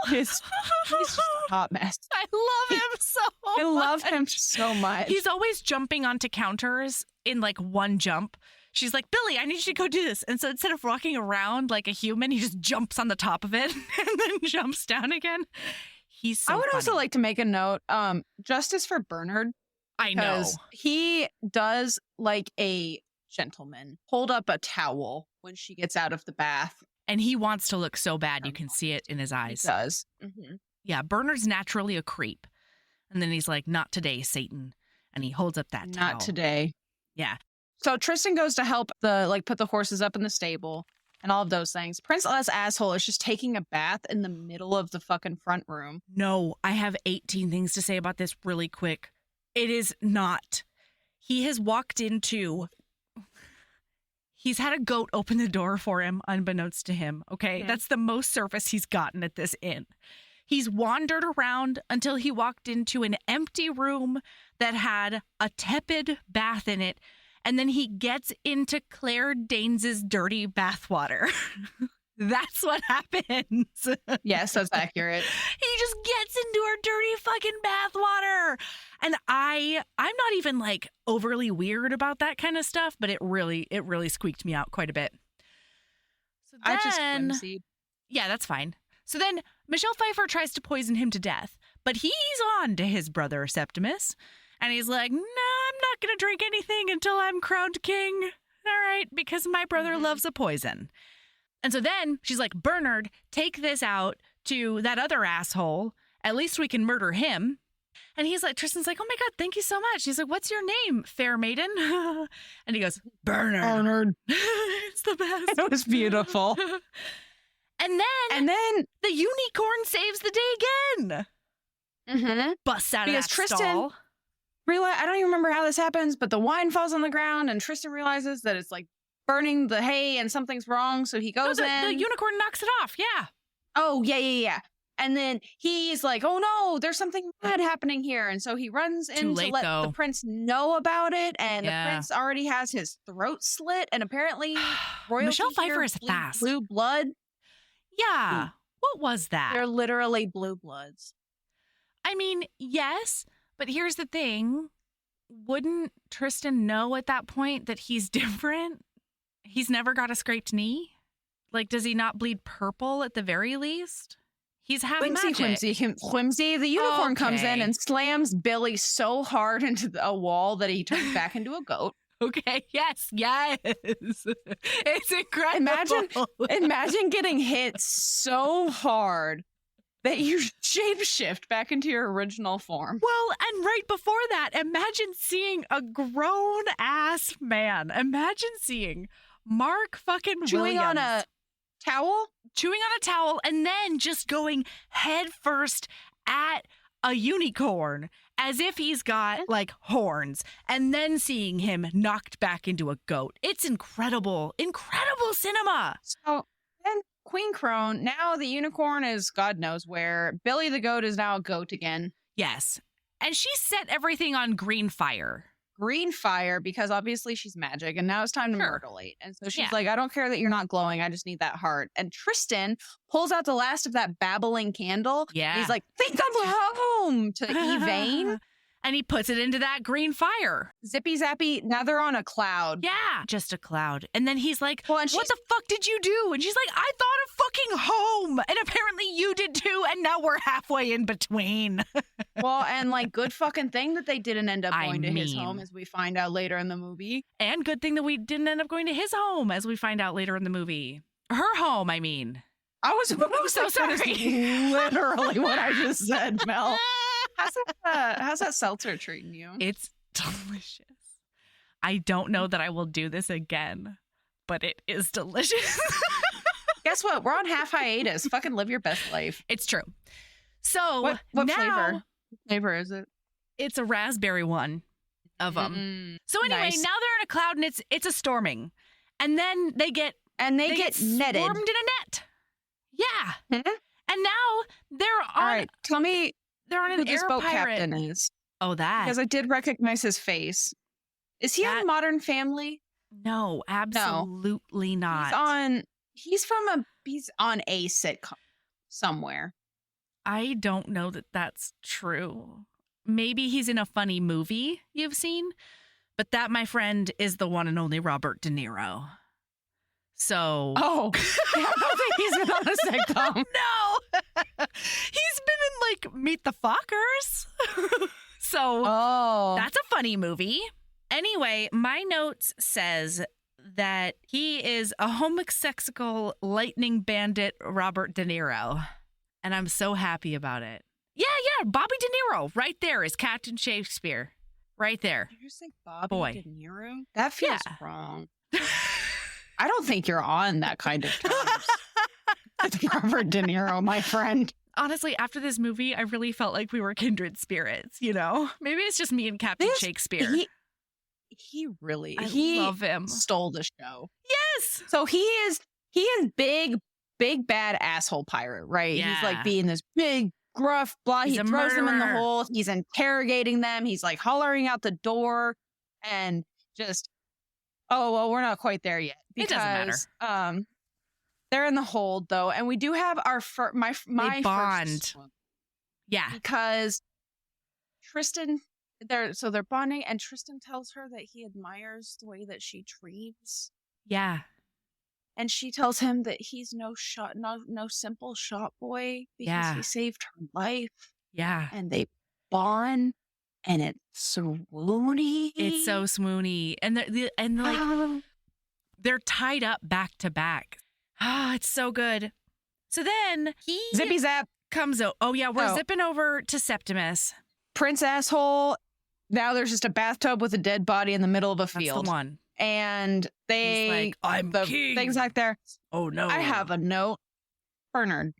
He's just a hot mess. I love him so much. I love him so much. He's always jumping onto counters in like one jump. She's like, Billy, I need you to go do this. And so instead of walking around like a human, he just jumps on the top of it and then jumps down again. He's so I would funny. also like to make a note, justice for Bernard. I know. He does like a gentleman hold up a towel when she gets out of the bath. And he wants to look so bad. You can see it in his eyes. He does. Mm-hmm. Yeah, Bernard's naturally a creep. And then he's like, not today, Satan. And he holds up that towel. Not today. Yeah. So Tristan goes to help put the horses up in the stable and all of those things. Prince Les Asshole is just taking a bath in the middle of the fucking front room. No, I have 18 things to say about this really quick. It is not. He has walked into... He's had a goat open the door for him, unbeknownst to him, okay? That's the most surface he's gotten at this inn. He's wandered around until he walked into an empty room that had a tepid bath in it, and then he gets into Claire Danes' dirty bathwater. That's what happens. Yes, that's accurate. He just gets into her dirty fucking bathwater. And I'm not even like overly weird about that kind of stuff, but it really squeaked me out quite a bit. So then, I just flimsied. Yeah, that's fine. So then Michelle Pfeiffer tries to poison him to death, but he's on to his brother Septimus. And he's like, no, I'm not going to drink anything until I'm crowned king. All right, because my brother loves a poison. And so then she's like, Bernard, take this out to that other asshole. At least we can murder him. And he's like, Tristan's like, oh my God, thank you so much. He's like, what's your name, fair maiden? And he goes, Bernard. Bernard. It's the best. It was beautiful. And then the unicorn saves the day again. Mm-hmm. Busts out because of that Tristan stall. I don't even remember how this happens, but the wine falls on the ground and Tristan realizes that it's like burning the hay and something's wrong. So he goes in. The unicorn knocks it off. Yeah. Oh, yeah. And then he's like, oh no, there's something bad happening here. And so he runs in to let the prince know about it. And the prince already has his throat slit. And apparently royalty Michelle Pfeiffer is fast. Blue blood. Yeah. What was that? They're literally blue bloods. I mean, yes, but here's the thing. Wouldn't Tristan know at that point that he's different? He's never got a scraped knee? Like, does he not bleed purple at the very least? He's half magic. Whimsy. The unicorn comes in and slams Billy so hard into a wall that he turns back into a goat. Okay, yes. It's incredible. Imagine getting hit so hard that you shapeshift back into your original form. Well, and right before that, imagine seeing a grown-ass man. Imagine seeing Mark fucking chewing Williams. on a towel and then just going head first at a unicorn as if he's got like horns, and then seeing him knocked back into a goat. It's incredible cinema. So then Queen Crone, now the unicorn is God knows where. Billy the goat is now a goat again. Yes. And she set everything on green fire. Green fire, because obviously she's magic, and now it's time to murderate. And so she's like, I don't care that you're not glowing, I just need that heart. And Tristan pulls out the last of that babbling candle. Yeah. He's like, think I'm home to Evane. And he puts it into that green fire. Zippy zappy, now they're on a cloud. Yeah, just a cloud. And then he's like, what the fuck did you do? And she's like, I thought of fucking home. And apparently you did too, and now we're halfway in between. Well, and like, good fucking thing that they didn't end up going to his home, as we find out later in the movie. And good thing that we didn't end up going to his home, as we find out later in the movie. Her home, I mean. I was so sorry. Literally what I just said, Mel. How's that seltzer treating you? It's delicious. I don't know that I will do this again, but it is delicious. Guess what? We're on half hiatus. Fucking live your best life. It's true. So what now, flavor? What flavor is it? It's a raspberry one of them. So anyway, now they're in a cloud and it's a storming, and then they get netted, swarmed in a net. Yeah, and now they're on. All right, tell me. They're on an who this boat pirate. captain is. Oh, that. Because I did recognize his face. Is he on Modern Family? No, absolutely not. he's on a sitcom somewhere. I don't know that that's true. Maybe he's in a funny movie you've seen, but that, my friend, is the one and only Robert De Niro. So. Oh, yeah, I don't think he's been on a sitcom. No, he's been in like Meet the Fockers. So that's a funny movie. Anyway, my notes says that he is a homosexual lightning bandit, Robert De Niro. And I'm so happy about it. Yeah, Bobby De Niro right there is Captain Shakespeare. Right there. You're saying Bobby De Niro? That feels wrong. I don't think you're on that kind of terms with Robert De Niro, my friend. Honestly, after this movie, I really felt like we were kindred spirits, you know? Maybe it's just me and Captain Shakespeare. He really love him. Stole the show. Yes. So he is big bad asshole pirate, right? Yeah. He's like being this big gruff blah. He throws them in the hole. He's interrogating them. He's like hollering out the door and just, oh, well, we're not quite there yet. Because, it doesn't matter. They're in the hold though, and we do have our my they bond. First one. Yeah, because Tristan, they're bonding, and Tristan tells her that he admires the way that she treats. Yeah, and she tells him that he's no simple shop boy because he saved her life. Yeah, and they bond, and it's swoony. It's so swoony, and they're tied up back to back. Ah, it's so good. So then Zippy Zap comes out. Oh yeah, we're zipping over to Septimus. Prince asshole. Now there's just a bathtub with a dead body in the middle of a field. That's the one. And he's like, I'm the king. things like there. Oh no. I have a note. Bernard.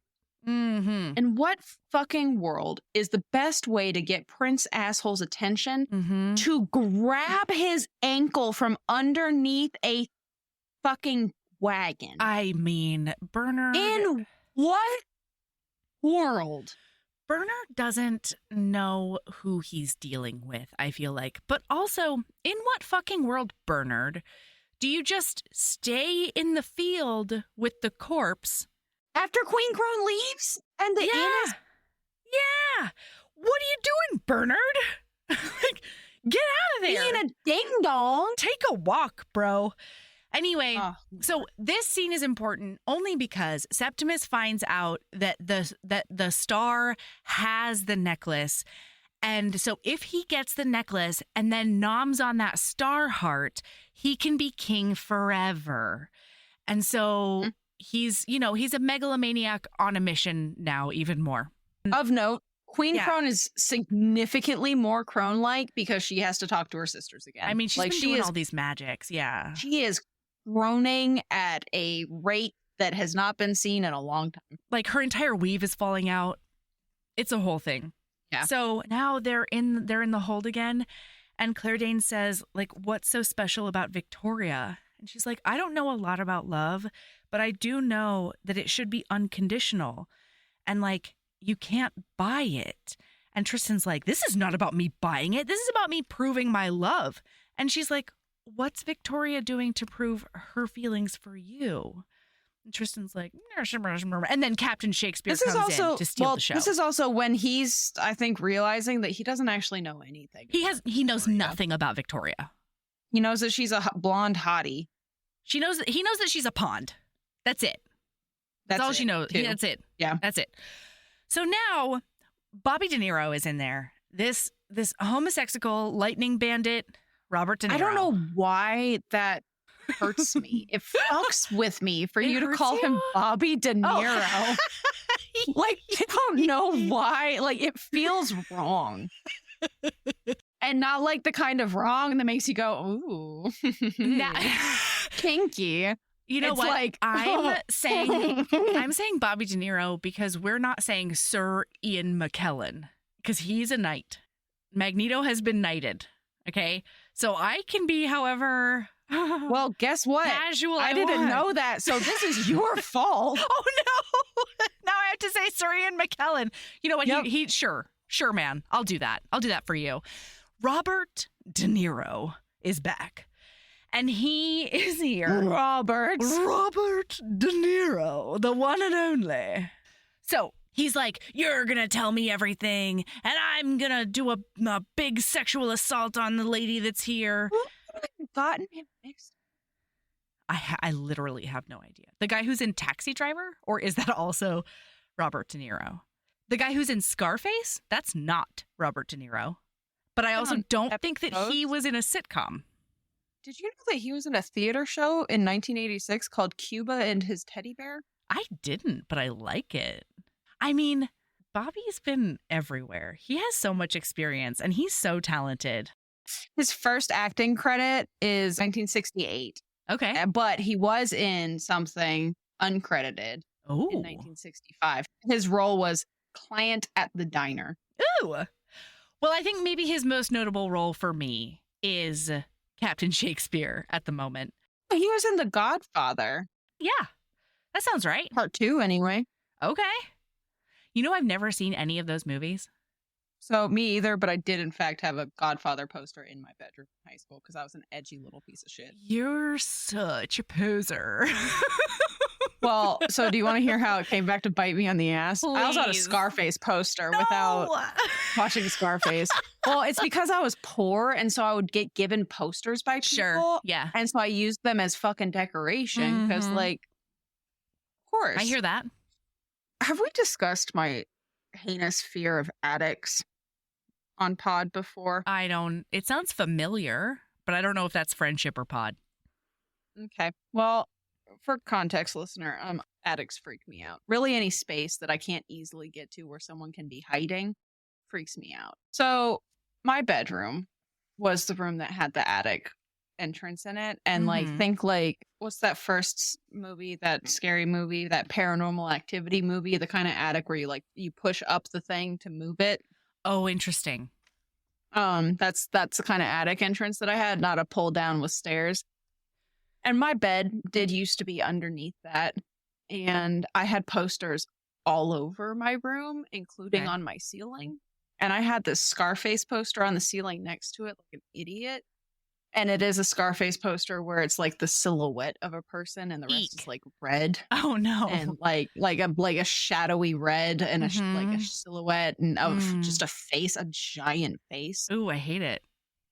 Mm-hmm. In what fucking world is the best way to get Prince asshole's attention to grab his ankle from underneath a fucking wagon? I mean, Bernard. In what world? Bernard doesn't know who he's dealing with, I feel like. But also, in what fucking world, Bernard, do you just stay in the field with the corpse? After Queen Crone leaves? And the inn is... Yeah! What are you doing, Bernard? Like, get out of there! Being a ding-dong! Take a walk, bro. Anyway, so this scene is important only because Septimus finds out that the star has the necklace. And so if he gets the necklace and then noms on that star heart, he can be king forever. And so he's a megalomaniac on a mission now, even more. Of note, Queen Crone is significantly more Crone-like because she has to talk to her sisters again. I mean, she's been doing all these magics. Yeah. She is groaning at a rate that has not been seen in a long time. Like her entire weave is falling out. It's a whole thing. Yeah. So now they're in the hold again, and Claire Danes says, like, what's so special about Victoria? And she's like, I don't know a lot about love, but I do know that it should be unconditional. And like, you can't buy it. And Tristan's like, this is not about me buying it. This is about me proving my love. And she's like, what's Victoria doing to prove her feelings for you? And Tristan's like, and then Captain Shakespeare comes in to steal the show. This is also when he's, I think, realizing that he doesn't actually know anything. He knows nothing about Victoria. He knows that she's a blonde hottie. He knows that she's a pond. That's it. That's all she knows. That's it. Yeah. That's it. So now Bobby De Niro is in there. This homosexual lightning bandit, Robert De Niro. I don't know why that hurts me. It fucks with me for you to call him Bobby De Niro. Oh. Like, I don't know why. Like, it feels wrong. And not like the kind of wrong that makes you go, ooh, kinky. You know what? Like, I'm saying Bobby De Niro because we're not saying Sir Ian McKellen because he's a knight. Magneto has been knighted. Okay, so I can be however. Well, guess what? Casual. I didn't know that, so this is your fault. Oh no! Now I have to say Sir Ian McKellen. You know what? Yep. He sure, man. I'll do that. I'll do that for you. Robert De Niro is back. And he is here. Robert De Niro, the one and only. So he's like, you're going to tell me everything, and I'm going to do a big sexual assault on the lady that's here. Who would have gotten him mixed? I literally have no idea. The guy who's in Taxi Driver? Or is that also Robert De Niro? The guy who's in Scarface? That's not Robert De Niro. But I also don't think that he was in a sitcom. Did you know that he was in a theater show in 1986 called Cuba and His Teddy Bear? I didn't, but I like it. I mean, Bobby's been everywhere. He has so much experience, and he's so talented. His first acting credit is 1968. Okay. But he was in something uncredited in 1965. His role was client at the diner. Ooh. Well, I think maybe his most notable role for me is Captain Shakespeare at the moment. He was in The Godfather. Yeah, that sounds right. Part 2, anyway. Okay. You know, I've never seen any of those movies. So me either, but I did in fact have a Godfather poster in my bedroom in high school because I was an edgy little piece of shit. You're such a poser. Well, so do you want to hear how it came back to bite me on the ass? Please. I also had a Scarface poster without watching Scarface. Well, it's because I was poor, and so I would get given posters by people. Sure, yeah. And so I used them as fucking decoration because, like, of course. I hear that. Have we discussed my heinous fear of attics on pod before? It sounds familiar, but I don't know if that's friendship or pod. Okay. Well, for context, listener, attics freak me out. Really, any space that I can't easily get to where someone can be hiding freaks me out. So my bedroom was the room that had the attic entrance in it. And think what's that first movie, that scary movie, that Paranormal Activity movie, the kind of attic where you push up the thing to move it. Oh, interesting. That's the kind of attic entrance that I had, not a pull down with stairs. And my bed did used to be underneath that. And I had posters all over my room, including on my ceiling. And I had this Scarface poster on the ceiling next to it like an idiot. And it is a Scarface poster where it's like the silhouette of a person and the rest is like red. Oh no. And like a shadowy red and like a silhouette and just a face, a giant face. Ooh, I hate it.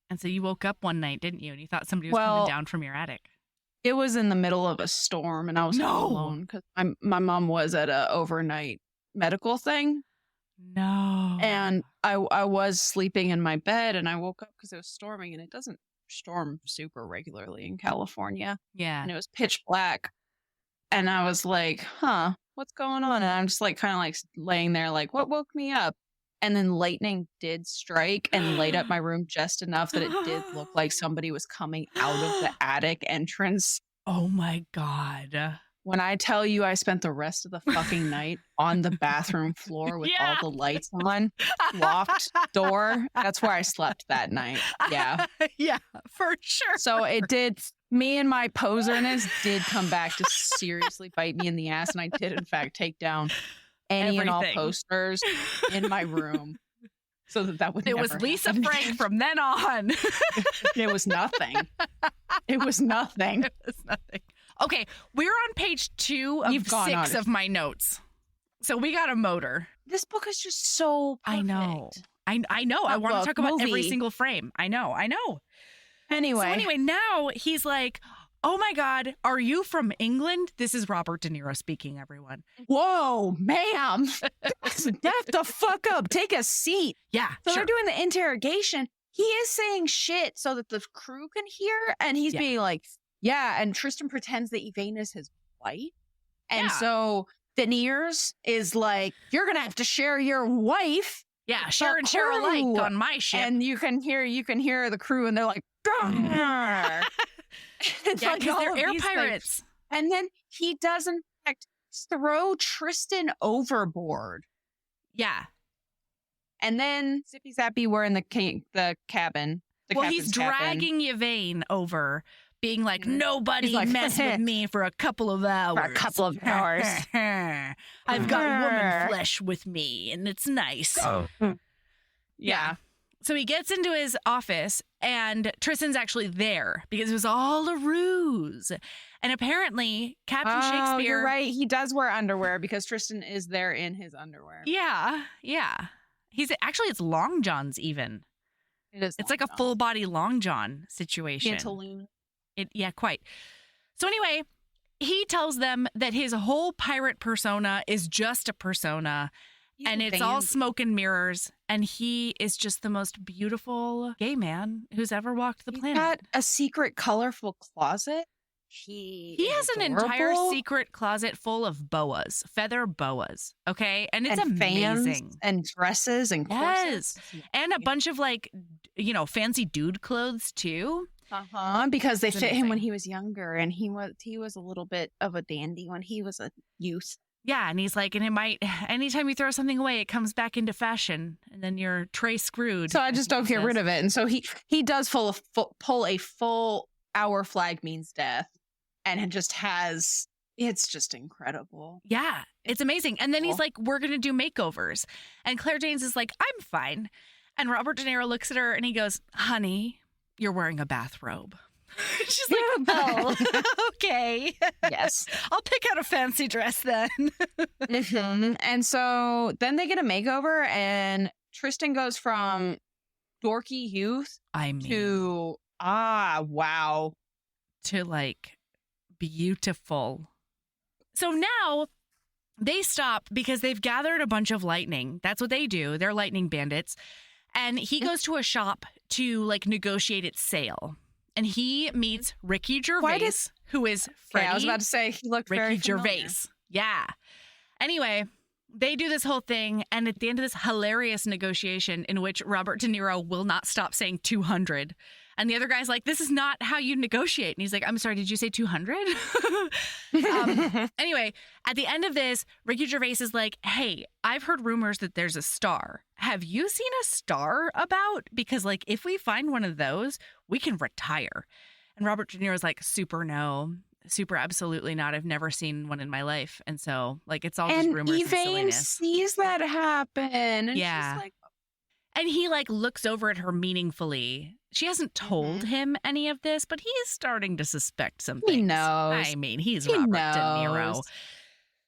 And so you woke up one night, didn't you? And you thought somebody was coming down from your attic. It was in the middle of a storm and I was home alone because my mom was at a overnight medical thing. No. And I was sleeping in my bed and I woke up because it was storming, and it doesn't storm super regularly in California. Yeah. And it was pitch black. And I was like, what's going on? And I'm just like kind of like laying there like, what woke me up? And then lightning did strike and light up my room just enough that it did look like somebody was coming out of the attic entrance. Oh my God. When I tell you I spent the rest of the fucking night on the bathroom floor with all the lights on, locked door, that's where I slept that night. Yeah. Yeah, for sure. So it did, me and my poserness did come back to seriously bite me in the ass. And I did, in fact, take down any and all posters in my room so that would never It was Lisa happen Frank again. from then on. It was nothing. It was nothing. It was nothing. Okay, we're on page 2 of 6 of my notes. So we got a motor. This book is just so perfect. I know. I know. I want to talk about every single frame. I know. Anyway, now he's like, oh my God, are you from England? This is Robert De Niro speaking, everyone. Whoa, ma'am. Back the fuck up. Take a seat. Yeah. So they're doing the interrogation. He is saying shit so that the crew can hear. And he's being like, yeah. And Tristan pretends that Yvain is his wife. And so De Niro's is like, you're going to have to share your wife. Yeah, share and share alike on my ship. And you can hear the crew and they're like, it's yeah, like because they're air these pirates. things. And then he does, in fact, throw Tristan overboard. Yeah. And then Zippy Zappy were in the cabin. He's dragging Yvain over, being like, nobody mess with me for a couple of hours. For a couple of hours. I've got woman flesh with me, and it's nice. Yeah. So he gets into his office and Tristan's actually there because it was all a ruse. And apparently Captain Shakespeare... you're right. He does wear underwear because Tristan is there in his underwear. Yeah. It's long johns even. It's like a full body long john situation. Pantaloon. Yeah, quite. So anyway, he tells them that his whole pirate persona is just a persona. And it's all smoke and mirrors. And he is just the most beautiful gay man who's ever walked the planet. Got a secret, colorful closet. He has an entire secret closet full of boas, feather boas. Okay. And it's amazing. Fans and dresses and corsets. Yes. And a bunch of fancy dude clothes too. Because they fit him when he was younger, and he was a little bit of a dandy when he was a youth. Yeah, and he's like, and it might, anytime you throw something away, it comes back into fashion, and then you're tray screwed. So I just don't get rid of it. And so he does pull a full our flag means death, and it just has, it's just incredible. Yeah, it's amazing. And then he's like, we're going to do makeovers. And Claire Danes is like, I'm fine. And Robert De Niro looks at her and he goes, honey, you're wearing a bathrobe. She's like, oh, okay. Yes. I'll pick out a fancy dress then. And so then they get a makeover, and Tristan goes from dorky youth to, wow. To like beautiful. So now they stop because they've gathered a bunch of lightning. That's what they do. They're lightning bandits. And he goes to a shop to like negotiate its sale. And he meets Ricky Gervais, who is Freddie. I was about to say, he looked Ricky very familiar. Gervais. Yeah. Anyway, they do this whole thing. And at the end of this hilarious negotiation in which Robert De Niro will not stop saying 200. And the other guy's like, this is not how you negotiate. And he's like, I'm sorry, did you say 200? Anyway, at the end of this, Ricky Gervais is like, hey, I've heard rumors that there's a star. Have you seen a star about? Because like, if we find one of those, we can retire. And Robert De Niro's like, super no. Super absolutely not. I've never seen one in my life. And so like, it's all just rumors and silliness. And Eve sees that happen. And she's like, and he like looks over at her meaningfully. She hasn't told him any of this, but he is starting to suspect some things. He knows. I mean, he's Robert De Niro.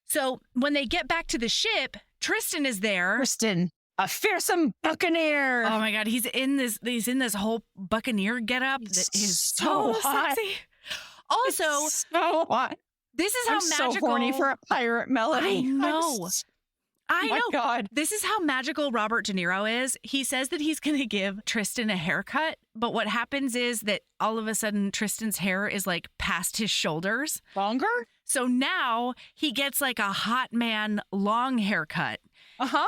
So when they get back to the ship, Tristan is there. Tristan, a fearsome buccaneer. Oh my God, he's in this whole buccaneer getup that is so hot. Sexy. Also, it's so hot. This is how magical. I'm so horny for a pirate melody. I know. I know. God. This is how magical Robert De Niro is. He says that he's going to give Tristan a haircut, but what happens is that all of a sudden Tristan's hair is like past his shoulders. Longer? So now he gets like a hot man long haircut.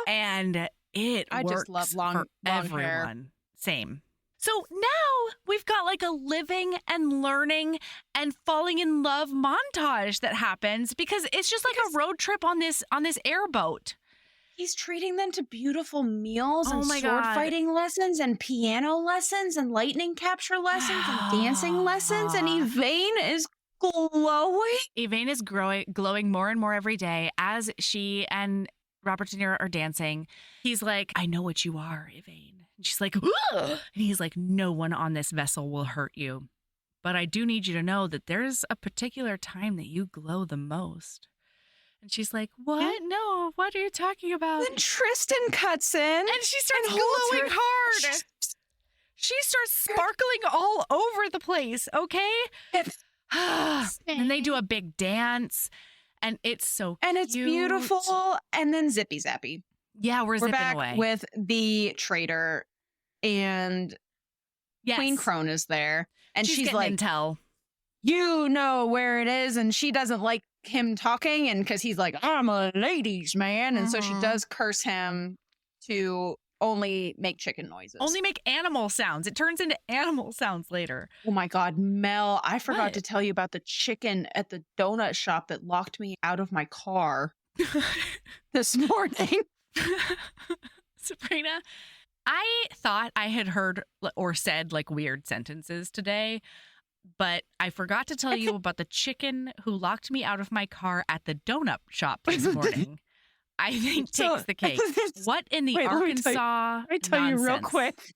And it works just love long for everyone. Hair. Same. So now we've got like a living and learning and falling in love montage that happens because it's just like a road trip on this airboat. He's treating them to beautiful meals and sword God. fighting lessons and piano lessons and lightning capture lessons and dancing lessons. And Yvain is glowing. Yvain is glowing more and more every day as she and Robert De Niro are dancing. He's like, I know what you are, Yvain. And she's like, ugh! And he's like, no one on this vessel will hurt you. But I do need you to know that there's a particular time that you glow the most. And she's like, what? No, what are you talking about? Then Tristan cuts in. And she starts glowing hard. She starts sparkling all over the place, okay? And they do a big dance. And it's so cute. And it's beautiful. And then zippy zappy. Yeah, we're zipping back away. With the traitor. And Queen Crone is there. And she's like, intel. You know where it is. And she doesn't like him talking. And because he's like, I'm a ladies man. And so she does curse him to only make chicken noises. Only make animal sounds. It turns into animal sounds later. Oh my God, Mel, I forgot to tell you about the chicken at the donut shop that locked me out of my car this morning. Sabrina, I thought I had heard or said like weird sentences today, but I forgot to tell you about the chicken who locked me out of my car at the donut shop this morning. I think takes the cake. What in the Arkansas? Let me tell you real quick.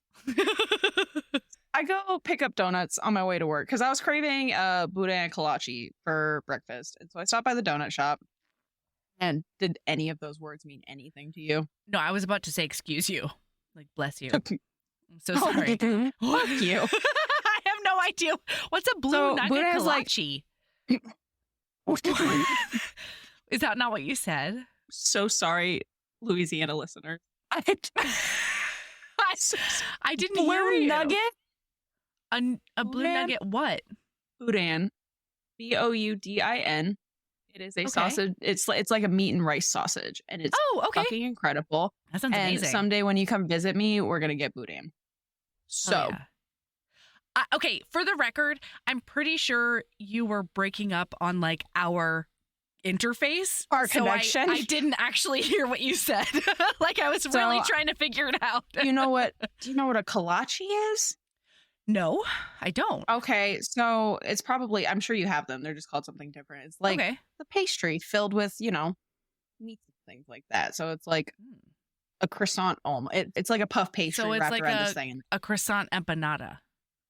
I go pick up donuts on my way to work because I was craving boudin kolache for breakfast. And so I stopped by the donut shop. And did any of those words mean anything to you? No, I was about to say, excuse you. Like, bless you. I'm so sorry. Fuck you. I have no idea. What's a blue nugget kolache? Is that not what you said? So sorry, Louisiana listener. I didn't hear you. Nugget? A blue nugget what? Boudin. Boudin. It is a sausage. It's like a meat and rice sausage. And it's fucking incredible. That sounds amazing. And someday when you come visit me, we're going to get boudin. So. Okay, for the record, I'm pretty sure you were breaking up on like our interface. Our connection. I didn't actually hear what you said. Like I was really trying to figure it out. Do you know what a kolache is? No, I don't. Okay, so it's probably, I'm sure you have them. They're just called something different. It's like the pastry filled with, meats and things like that. So it's like a croissant almost. It's like a puff pastry so it's wrapped like around this thing. A croissant empanada.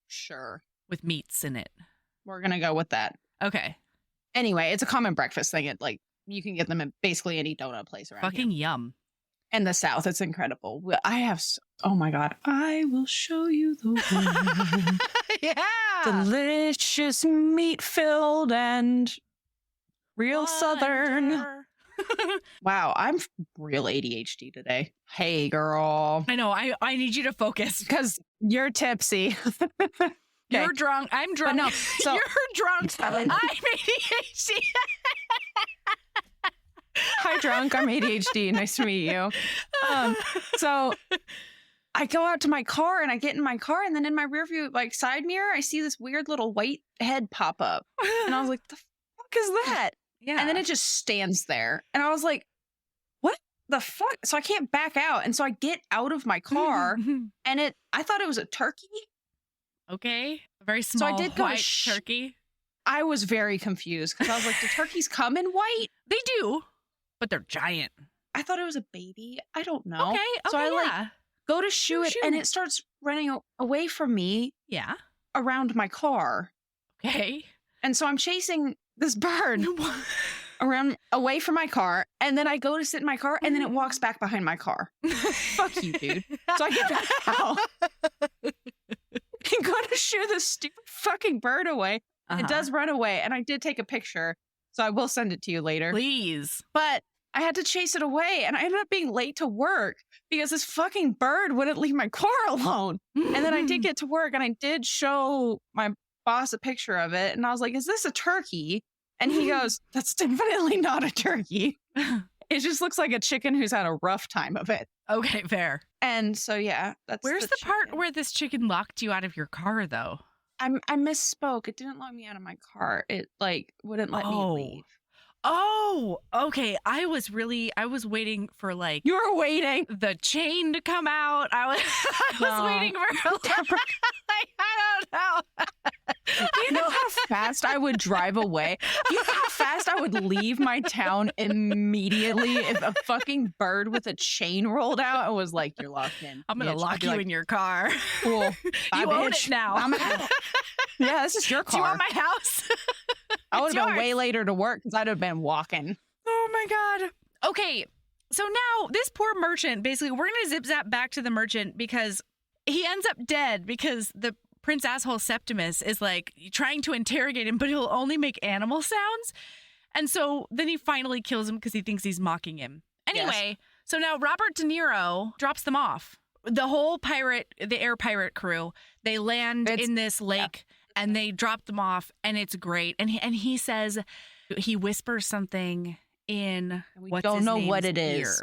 Sure. With meats in it. We're going to go with that. Okay. Anyway, it's a common breakfast thing. You can get them at basically any donut place around Fucking here. yum. In the South, it's incredible. Oh my God. I will show you the way. Yeah. Delicious meat filled and real Southern. Wow, I'm real ADHD today. Hey, girl. I know. I need you to focus. Because you're tipsy. You're drunk. I'm drunk. No, so, you're drunk. I'm ADHD. Hi, drunk. I'm ADHD. Nice to meet you. So I go out to my car and I get in my car, and then in my rearview side mirror, I see this weird little white head pop up, and I was like, "The fuck is that?" Yeah. And then it just stands there, and I was like, "What the fuck?" So I can't back out, and so I get out of my car, and I thought it was a turkey. Okay, a very small so I did white turkey. I was very confused because I was like, "Do turkeys come in white?" They do. But they're giant. I thought it was a baby. I don't know. Okay. So I go to shoo it, and it starts running away from me. Yeah. Around my car. Okay. And so I'm chasing this bird away from my car, and then I go to sit in my car, and then it walks back behind my car. Fuck you, dude. So I get back out and go to shoo this stupid fucking bird away. It does run away, and I did take a picture. So I will send it to you later. Please. But I had to chase it away, and I ended up being late to work because this fucking bird wouldn't leave my car alone. And then I did get to work, and I did show my boss a picture of it. And I was like, "Is this a turkey?" And he goes, "That's definitely not a turkey. It just looks like a chicken who's had a rough time of it." Okay, fair. And so, yeah. Where's the part where this chicken locked you out of your car, though? I misspoke. It didn't lock me out of my car. It wouldn't let me leave. Oh, okay. I was waiting for You were waiting the chain to come out. I was waiting for I don't know. Do you know how fast I would drive away? Do you know how fast I would leave my town immediately if a fucking bird with a chain rolled out and was like, "You're locked in. I'm going to lock you in your car." Cool. You own it now. I'm out. Yeah, this is your car. Do you want my house? I would have been way later to work because I'd have been walking. Oh my God. Okay. So now this poor merchant, basically, we're going to zip zap back to the merchant because he ends up dead because the Prince Asshole Septimus is trying to interrogate him, but he'll only make animal sounds. And so then he finally kills him because he thinks he's mocking him. Anyway, So now Robert De Niro drops them off. The whole the air pirate crew, they land in this lake and they drop them off, and it's great. And he says, he whispers something in we don't know what it is.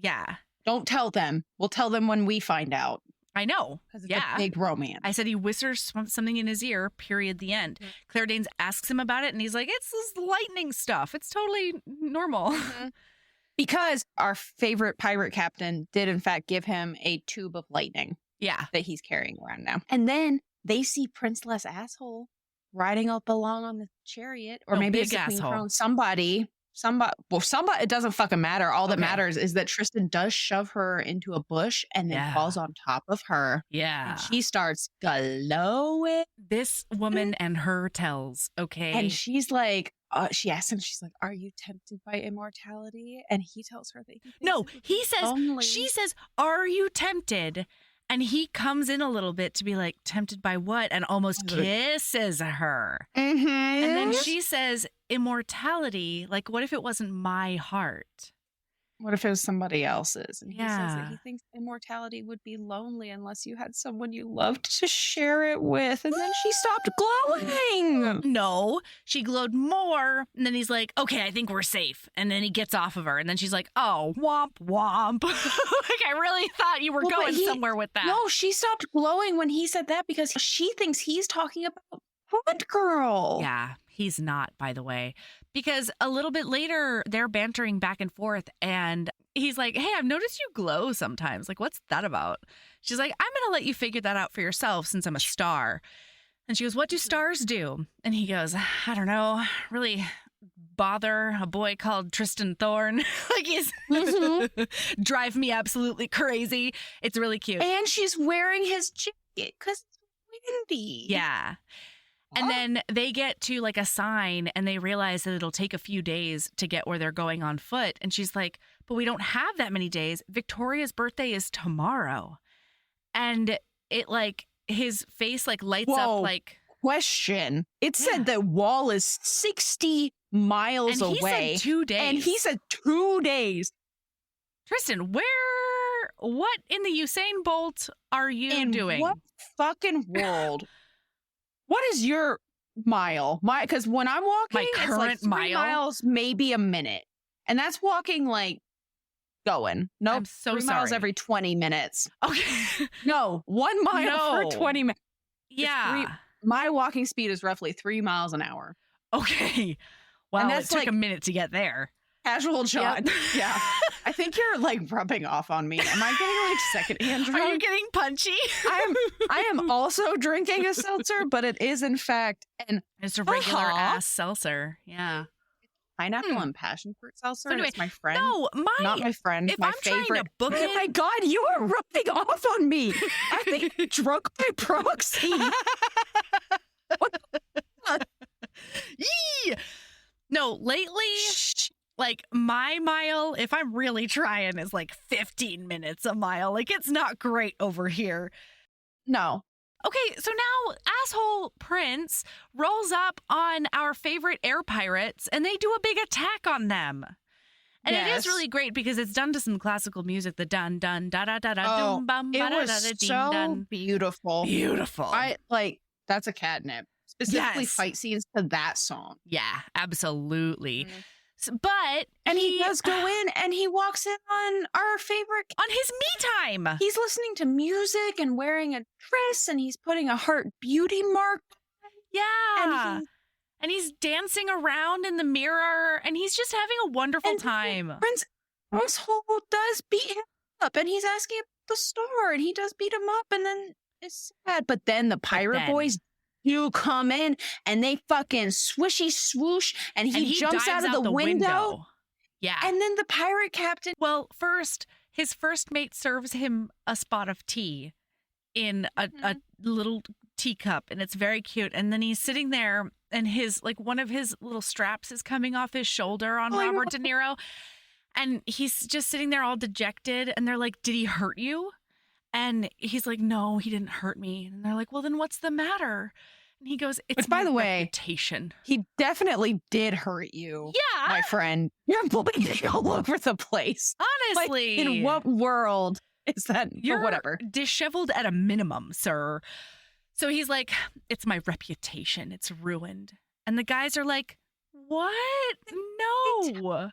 Yeah. Don't tell them. We'll tell them when we find out. I know. Because it's a big romance. I said he whispers something in his ear, period, the end. Claire Danes asks him about it, and he's like, "It's this lightning stuff. It's totally normal." Mm-hmm. Because our favorite pirate captain did, in fact, give him a tube of lightning. Yeah. That he's carrying around now. And then they see Princeless Asshole riding up along on the chariot. Or maybe it's a queen throne. Somebody somebody, it doesn't fucking matter. All that matters is that Tristan does shove her into a bush and then falls on top of her. Yeah. And she starts glowing. This woman and her tells, okay. And she's like, she asks him, she's like, are you tempted by immortality? And he tells her that he says, she says, are you tempted? And he comes in a little bit to be like, tempted by what? And almost kisses her. Mm-hmm. And then she says, immortality, like, what if it wasn't my heart? What if it was somebody else's? And he says that he thinks immortality would be lonely unless you had someone you loved to share it with. And then she stopped glowing. No, she glowed more. And then he's like, okay, I think we're safe. And then he gets off of her. And then she's like, oh, womp, womp. Like, I really thought you were going somewhere with that. No, she stopped glowing when he said that because she thinks he's talking about Hood Girl. Yeah, he's not, by the way. Because a little bit later, they're bantering back and forth, and he's like, hey, I've noticed you glow sometimes. Like, what's that about? She's like, I'm going to let you figure that out for yourself since I'm a star. And she goes, what do stars do? And he goes, I don't know, really bother a boy called Tristan Thorne. Like, he's drive me absolutely crazy. It's really cute. And she's wearing his jacket because it's windy. Yeah. And then they get to like a sign and they realize that it'll take a few days to get where they're going on foot. And she's like, but we don't have that many days. Victoria's birthday is tomorrow. And it like his face like lights up like. Question. It said the wall is 60 miles away. And he said 2 days. And he said 2 days. Tristan, what in the Usain Bolt are you doing? What fucking world? What is your mile? Because when I'm walking, my current it's like 3 miles, maybe a minute. And that's walking like going. Nope. I'm so 3 sorry. miles every 20 minutes. Okay. No, 1 mile for 20 minutes. Yeah. My walking speed is roughly 3 miles an hour. Okay. Well, and it took a minute to get there. Casual John. Yep. Yeah. I think you're like rubbing off on me. Am I getting like secondhand drunk? Are you getting punchy? I am also drinking a seltzer, but it is in fact it's a regular ass seltzer. Yeah. Pineapple and passion fruit seltzer. So anyway, it's my friend. No, not my friend. If my I'm favorite. Trying to book oh my God, you are rubbing off on me. I think drunk by proxy. Yee! No, lately, like my mile, if I'm really trying, is like 15 minutes a mile. Like it's not great over here. No. Okay, so now asshole Prince rolls up on our favorite air pirates and they do a big attack on them. And it is really great because it's done to some classical music, the dun dun da da da da dum bum ba da da da ding dun. Beautiful. Beautiful. That's a catnip. Specifically fight scenes to that song. Yeah, absolutely. So, and he does go in and he walks in on our favorite on his me time. He's listening to music and wearing a dress and he's putting a heart beauty mark. Yeah. And he's dancing around in the mirror and he's just having a wonderful time. Prince Asshole does beat him up and he's asking about the star and he does beat him up and then it's sad. But then the pirate boys you come in and they fucking swishy swoosh and he jumps out of the window. Yeah. And then the pirate captain. Well, his first mate serves him a spot of tea in a little teacup and it's very cute. And then he's sitting there and one of his little straps is coming off his shoulder on Robert De Niro. And he's just sitting there all dejected and they're like, did he hurt you? And he's like, no, he didn't hurt me. And they're like, well, then what's the matter? And he goes, it's by the way, reputation. He definitely did hurt you. Yeah. My friend. You're bleeding all over the place. Honestly. Like, in what world is that? You're whatever. Disheveled at a minimum, sir. So he's like, it's my reputation. It's ruined. And the guys are like, what? No.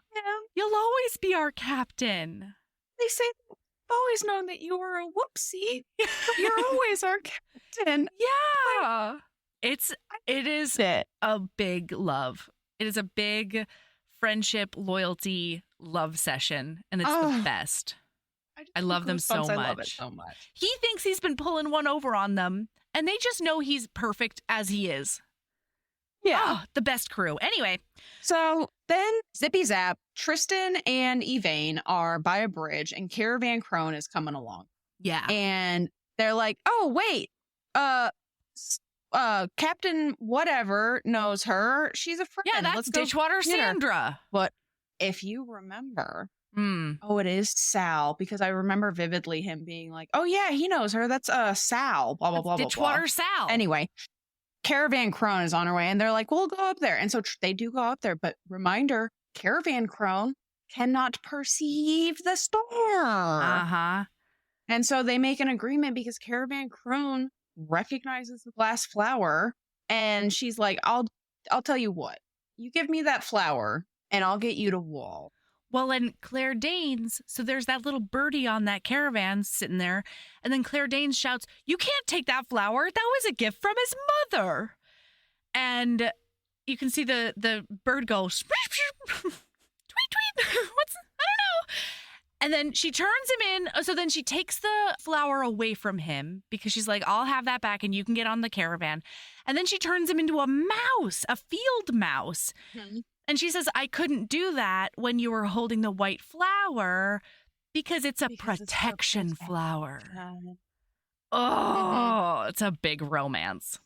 You'll always be our captain. They say, always known that you were a whoopsie. You're always our captain. Yeah. It is a big love. It is a big friendship, loyalty, love session. And it's the best. I love them so much. I love it so much. He thinks he's been pulling one over on them. And they just know he's perfect as he is. Yeah. Oh, the best crew. Anyway. So Then zippy zap, Tristan and Yvain are by a bridge and Caravan Crone is coming along. Yeah. And they're like, oh, wait, Captain whatever knows her. She's a friend. Yeah, that's Ditchwater Sandra. But if you remember, oh, it is Sal, because I remember vividly him being like, oh, yeah, he knows her. That's Sal, blah, blah, blah, blah, Ditchwater blah. Sal. Anyway, Caravan Crone is on her way, and they're like, we'll go up there. And so they do go up there. But reminder, Caravan Crone cannot perceive the star. Uh-huh. And so they make an agreement because Caravan Crone recognizes the glass flower, and she's like, I'll tell you what. You give me that flower, and I'll get you to Wall. Well, and Claire Danes, so there's that little birdie on that caravan sitting there, and then Claire Danes shouts, you can't take that flower. That was a gift from his mother. And you can see the bird go, tweet, tweet. What's, I don't know. And then she turns him in. So then she takes the flower away from him because she's like, I'll have that back and you can get on the caravan. And then she turns him into a mouse, a field mouse. Mm-hmm. And she says, I couldn't do that when you were holding the white flower because it's a protection flower. Oh, it's a big romance.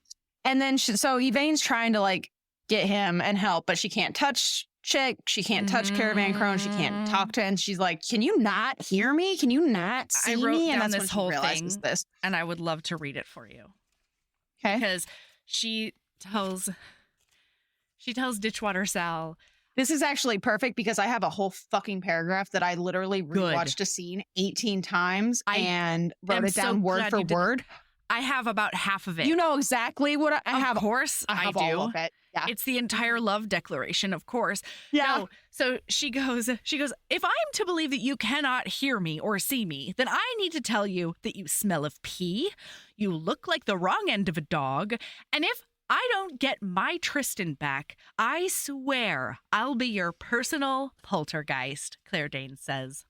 And then so Yvain's trying to like get him and help, but she can't touch Chick. She can't touch Caravan Crone. She can't talk to him. And she's like, can you not hear me? Can you not see me? I wrote and down that's this whole thing, this. And I would love to read it for you. Okay. Because she tells Ditchwater Sal. This is actually perfect because I have a whole fucking paragraph that I literally rewatched a scene 18 times and wrote it down word for word. I have about half of it. You know exactly what I have. Of course, I do. All of it. Yeah. It's the entire love declaration, of course. Yeah. No, so she goes, if I'm to believe that you cannot hear me or see me, then I need to tell you that you smell of pee, you look like the wrong end of a dog, and if I don't get my Tristan back, I swear I'll be your personal poltergeist, Claire Danes says.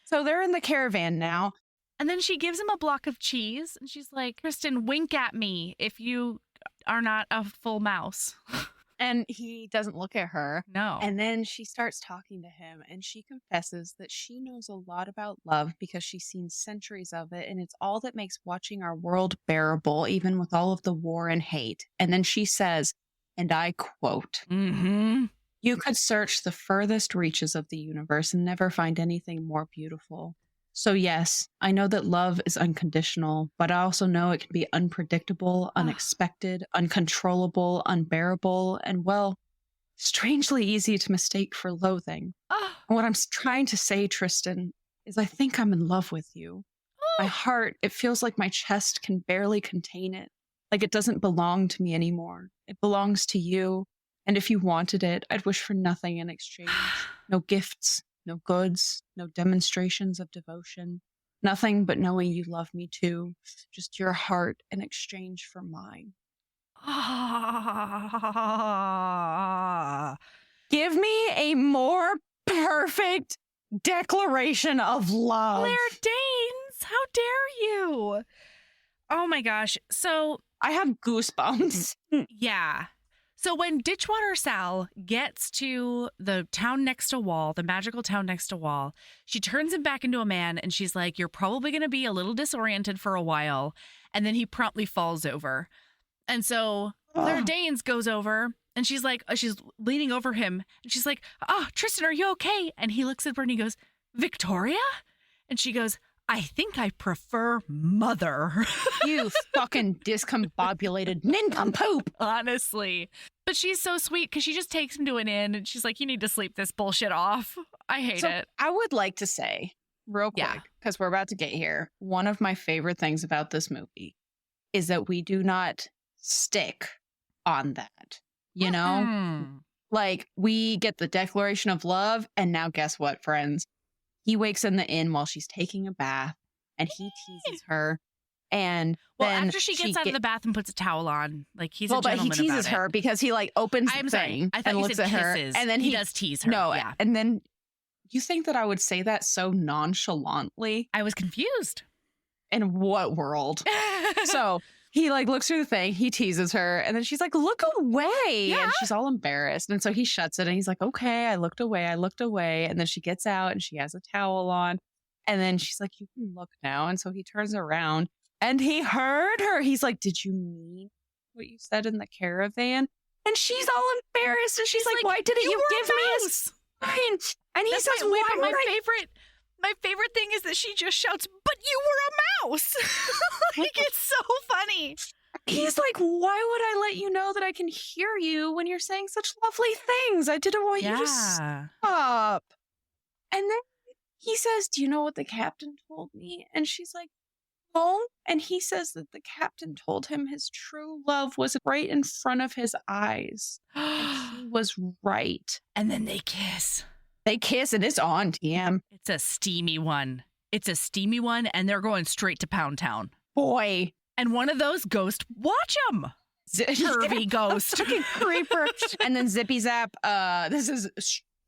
So they're in the caravan now. And then she gives him a block of cheese, and she's like, Tristan, wink at me if you are not a full mouse. And he doesn't look at her. No. And then she starts talking to him, and she confesses that she knows a lot about love because she's seen centuries of it, and it's all that makes watching our world bearable, even with all of the war and hate. And then she says, and I quote, you could search the furthest reaches of the universe and never find anything more beautiful. So yes, I know that love is unconditional, but I also know it can be unpredictable, unexpected, uncontrollable, unbearable, and well, strangely easy to mistake for loathing. And what I'm trying to say, Tristan, is I think I'm in love with you. My heart, it feels like my chest can barely contain it. Like it doesn't belong to me anymore. It belongs to you. And if you wanted it, I'd wish for nothing in exchange. No gifts. No goods, no demonstrations of devotion, nothing but knowing you love me too. Just your heart in exchange for mine. Give me a more perfect declaration of love. Claire Danes, how dare you? Oh my gosh. So I have goosebumps. Yeah. So when Ditchwater Sal gets to the town next to Wall, the magical town next to Wall, she turns him back into a man and she's like, you're probably going to be a little disoriented for a while. And then he promptly falls over. And so Claire Danes goes over and she's like, she's leaning over him and she's like, oh, Tristan, are you okay? And he looks at her and he goes, Victoria? And she goes, I think I prefer mother. You fucking discombobulated nincompoop. Honestly. But she's so sweet because she just takes him to an inn and she's like, you need to sleep this bullshit off. I hate it. I would like to say real quick, because we're about to get here, one of my favorite things about this movie is that we do not stick on that. You know? Like, we get the declaration of love, and now guess what, friends? He wakes in the inn while she's taking a bath, and he teases her. And then after she gets out of the bath and puts a towel on, like he's a gentleman but he teases her because he like opens the thing and looks at her, and then he does tease her. No, and then you think that I would say that so nonchalantly? I was confused. In what world? So he like looks through the thing, he teases her, and then she's like, look away. Yeah. And she's all embarrassed. And so he shuts it and he's like, okay, I looked away. And then she gets out and she has a towel on. And then she's like, you can look now. And so he turns around and he heard her. He's like, did you mean what you said in the caravan? And she's all embarrassed. And she's like, why didn't you give me a sign? And he says, my favorite thing is that she just shouts, but you were a mouse. Like, it's so funny. He's like, why would I let you know that I can hear you when you're saying such lovely things? I didn't want you to stop. And then he says, do you know what the captain told me? And she's like, no. And he says that the captain told him his true love was right in front of his eyes. And he was right. And then they kiss. They kiss and it's on TM. It's a steamy one. And they're going straight to Pound Town. Boy. And one of those ghosts, watch him. Curvy ghost. Fucking creeper. And then zippy zap. This is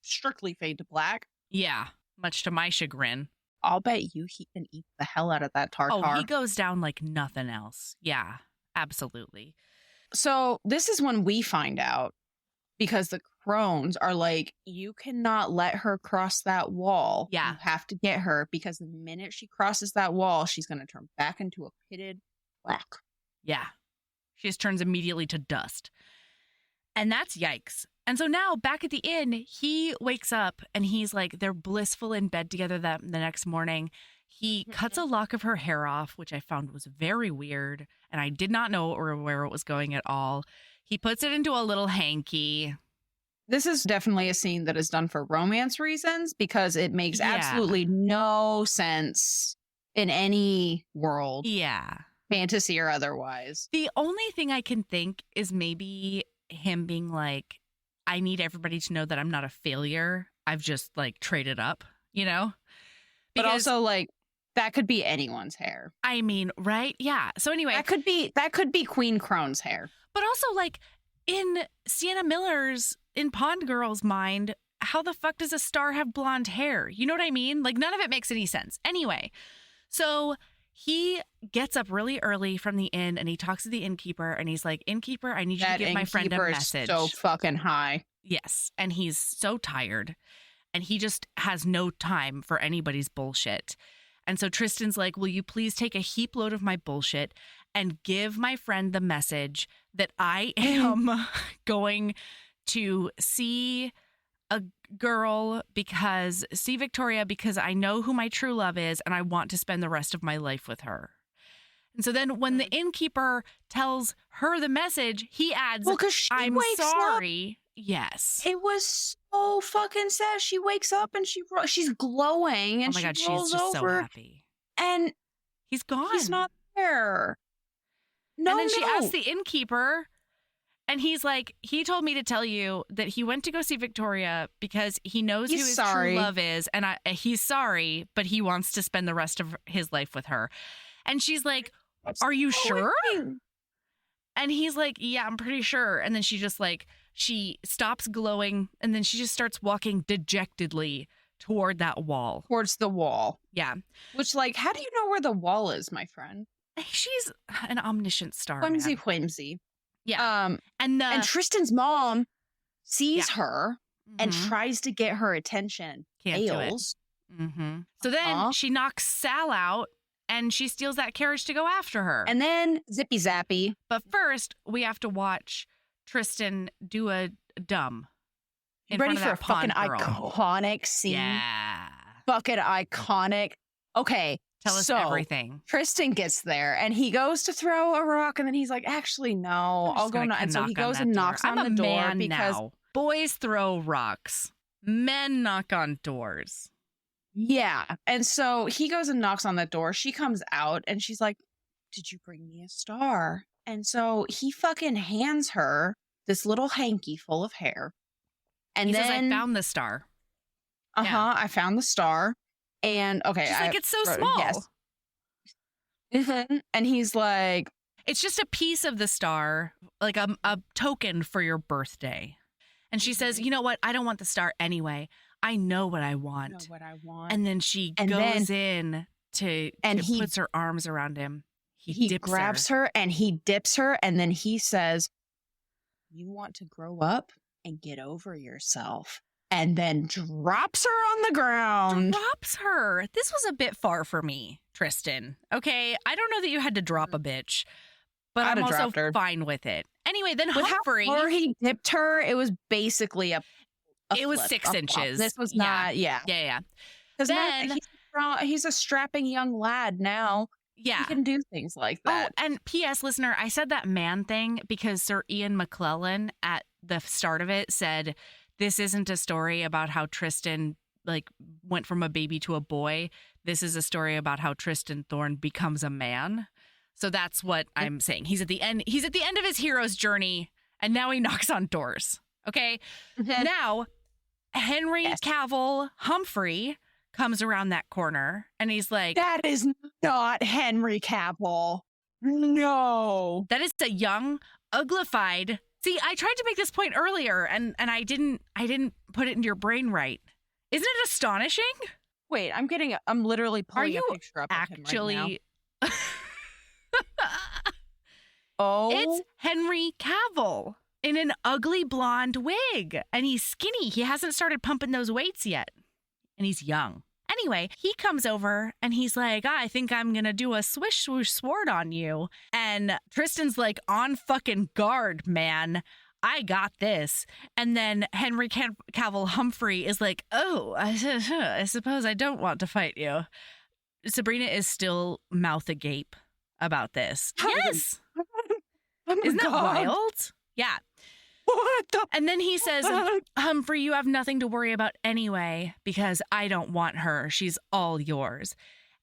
strictly fade to black. Yeah. Much to my chagrin. I'll bet you he can eat the hell out of that tartar. Oh, he goes down like nothing else. Yeah, absolutely. So this is when we find out, because the crones are like, you cannot let her cross that wall. Yeah. You have to get her, because the minute she crosses that wall, she's going to turn back into a pitted black. Yeah. She just turns immediately to dust. And that's yikes. And so now back at the inn, he wakes up and he's like, they're blissful in bed together the next morning. He cuts a lock of her hair off, which I found was very weird. And I did not know or where it was going at all. He puts it into a little hanky. This is definitely a scene that is done for romance reasons, because it makes absolutely no sense in any world. Yeah. Fantasy or otherwise. The only thing I can think is maybe him being like, I need everybody to know that I'm not a failure. I've just like traded up, you know? But also like that could be anyone's hair. I mean, right? Yeah. So anyway, that could be Queen Crone's hair. But also like in Sienna Miller's, in Pond Girl's mind, how the fuck does a star have blonde hair? You know what I mean? Like none of it makes any sense. Anyway, so he gets up really early from the inn and he talks to the innkeeper and he's like, innkeeper, I need you to give my friend a message. So fucking high. Yes. And he's so tired and he just has no time for anybody's bullshit. And so Tristan's like, will you please take a heap load of my bullshit and give my friend the message that I am going to see Victoria because I know who my true love is and I want to spend the rest of my life with her. And so then when the innkeeper tells her the message, he adds, I'm sorry. Up. Yes. It was so fucking sad. She wakes up and she's glowing and oh my God, she rolls she's just over so happy. And he's gone. He's not there. No, and then she asks the innkeeper and he's like, he told me to tell you that he went to go see Victoria because he knows who his true love is. And he's sorry, but he wants to spend the rest of his life with her. And she's like, are you sure? And he's like, yeah, I'm pretty sure. And then she just like, she stops glowing and then she just starts walking dejectedly toward that wall. Towards the wall. Yeah. Which like, how do you know where the wall is, my friend? She's an omniscient star. Whimsy. Yeah. And Tristan's mom sees her and tries to get her attention. Can't do it. So then she knocks Sal out and she steals that carriage to go after her. And then zippy zappy. But first, we have to watch Tristan do a dumb. Ready for a fucking iconic scene? Yeah. Fucking iconic. Okay. Tell us everything. Tristan gets there and he goes to throw a rock and then he's like, actually, no, I'll go. And so he goes and knocks on the door because boys throw rocks. Men knock on doors. Yeah. And so he goes and knocks on the door. She comes out and she's like, did you bring me a star? And so he fucking hands her this little hanky full of hair. And he then says, I found the star. I found the star. And okay. She's like, it's so small. Yes. And he's like, it's just a piece of the star, like a token for your birthday. And she says, you know what? I don't want the star anyway. I know what I want. And then she goes in to puts her arms around him. he grabs her and he dips her, and then he says, "You want to grow up and get over yourself," and then drops her on the ground. Drops her. This was a bit far for me, Tristan. Okay, I don't know that you had to drop a bitch, but I'm also fine with it. Anyway, then Humphrey. Or he dipped her. It was basically it was 6 inches. This was not. Yeah. Because then he's a strapping young lad now. Yeah. He can do things like that. Oh, and P.S. listener, I said that man thing because Sir Ian McClellan at the start of it said, this isn't a story about how Tristan went from a baby to a boy. This is a story about how Tristan Thorne becomes a man. So that's what I'm saying. He's at the end of his hero's journey, and now he knocks on doors. Okay? Now, Henry Cavill Humphrey comes around that corner, and he's like, that is not Henry Cavill. No. That is a young, uglified. See, I tried to make this point earlier, and I didn't put it into your brain right. Isn't it astonishing? Wait, I'm literally pulling a picture up of him right now. Oh. It's Henry Cavill in an ugly blonde wig, and he's skinny. He hasn't started pumping those weights yet, and he's young. Anyway, he comes over and he's like, I think I'm going to do a swish swoosh sword on you. And Tristan's like, on fucking guard, man. I got this. And then Henry Cavill Humphrey is like, oh, I suppose I don't want to fight you. Sabrina is still mouth agape about this. Yes. Isn't that wild? Yeah. And then he says, Humphrey, you have nothing to worry about anyway, because I don't want her. She's all yours.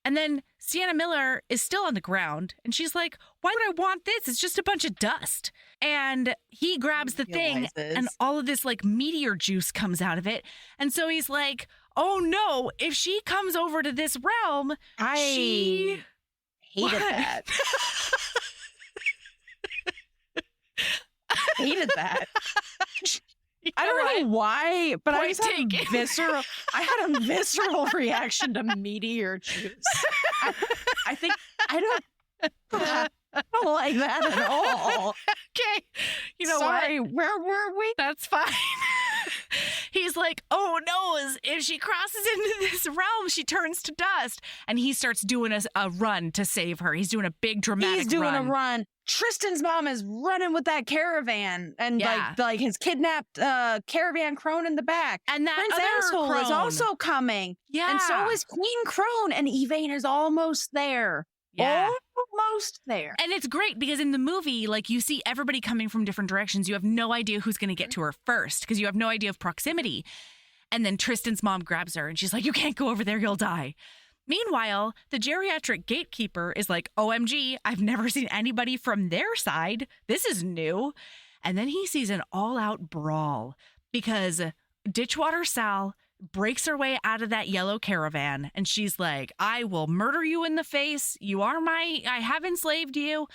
And then Sienna Miller is still on the ground, and she's like, why would I want this? It's just a bunch of dust. And he grabs the thing, and all of this meteor juice comes out of it. And so he's like, oh no, if she comes over to this realm, I hated that. Hated that. I don't know why, but I just had a visceral reaction to meteor juice. I think I don't like that at all. Okay. You know Sorry, what? Where were we? That's fine. He's like, oh no, if she crosses into this realm, she turns to dust. And he starts doing a run to save her. He's doing a big dramatic a run. Tristan's mom is running with that caravan and like his kidnapped caravan crone in the back. And that Prince other Asshole crone is also coming. Yeah. And so is Queen Crone, and Yvain is almost there. Yeah. Almost there. And it's great because in the movie, you see everybody coming from different directions. You have no idea who's going to get to her first because you have no idea of proximity. And then Tristan's mom grabs her and she's like, you can't go over there, you'll die. Meanwhile, the geriatric gatekeeper is like, OMG, I've never seen anybody from their side. This is new. And then he sees an all-out brawl because Ditchwater Sal breaks her way out of that yellow caravan, and she's like, I will murder you in the face. I have enslaved you.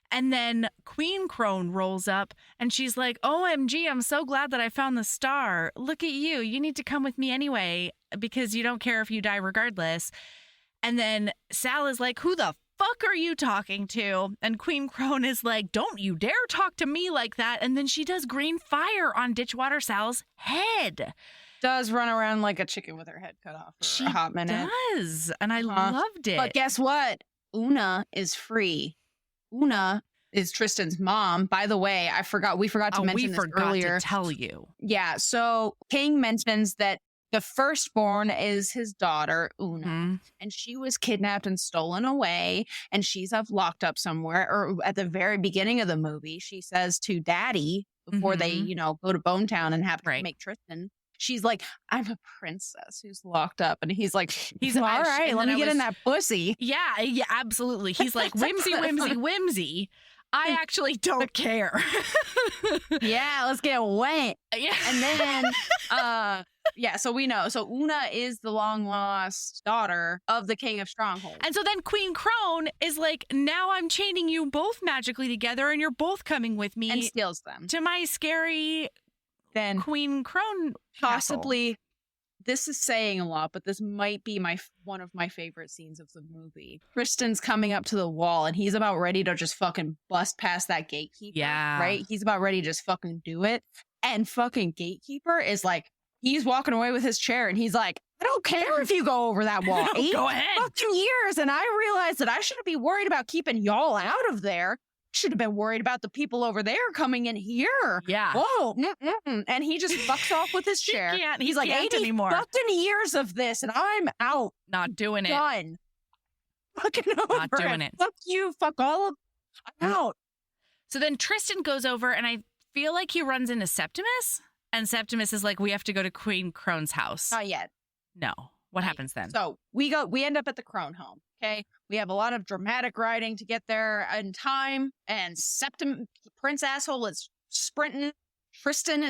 And then Queen Crone rolls up, and she's like, OMG, I'm so glad that I found the star. Look at you. You need to come with me anyway, because you don't care if you die regardless. And then Sal is like, who the fuck are you talking to? And Queen Crone is like, don't you dare talk to me like that. And then she does green fire on Ditchwater Sal's head. Does run around like a chicken with her head cut off for a hot minute. Does. And I loved it. But guess what? Una is free. Una is Tristan's mom. By the way, we forgot to mention this earlier. To tell you. Yeah. So King mentions that the firstborn is his daughter, Una, and she was kidnapped and stolen away, and she's locked up somewhere. Or at the very beginning of the movie, she says to Daddy, before they, go to Bone Town and have to make Tristan, she's like, I'm a princess who's locked up. And he's like, all right, let me get in that pussy. Yeah, absolutely. He's like, whimsy. I actually don't care. Yeah, let's get wet. Yeah. And then, so we know. So Una is the long lost daughter of the King of Stronghold. And so then Queen Crone is like, now I'm chaining you both magically together and you're both coming with me. And steals them. To my scary Queen Crone possibly castle. this is saying a lot, but this might be one of my favorite scenes of the movie. Tristan's coming up to the wall and he's about ready to just fucking bust past that gatekeeper. Yeah. Right? He's about ready to just fucking do it. And fucking gatekeeper is like, he's walking away with his chair and he's like, I don't care if you go over that wall. No, go ahead. Fucking years. And I realized that I shouldn't be worried about keeping y'all out of there. Should have been worried about the people over there coming in here. Yeah. Whoa. And he just fucks off with his chair. He's like, 80 anymore. Fucking years of this and I'm out. Not doing it. Done. Fucking over. Not doing it. Fuck you. Fuck all of. I'm out. So then Tristan goes over and I feel like he runs into Septimus. And Septimus is like, we have to go to Queen Crone's house. Not yet. No. What happens then? So we end up at the Crone home. Okay. We have a lot of dramatic writing to get there in time. And Prince Asshole is sprinting. Tristan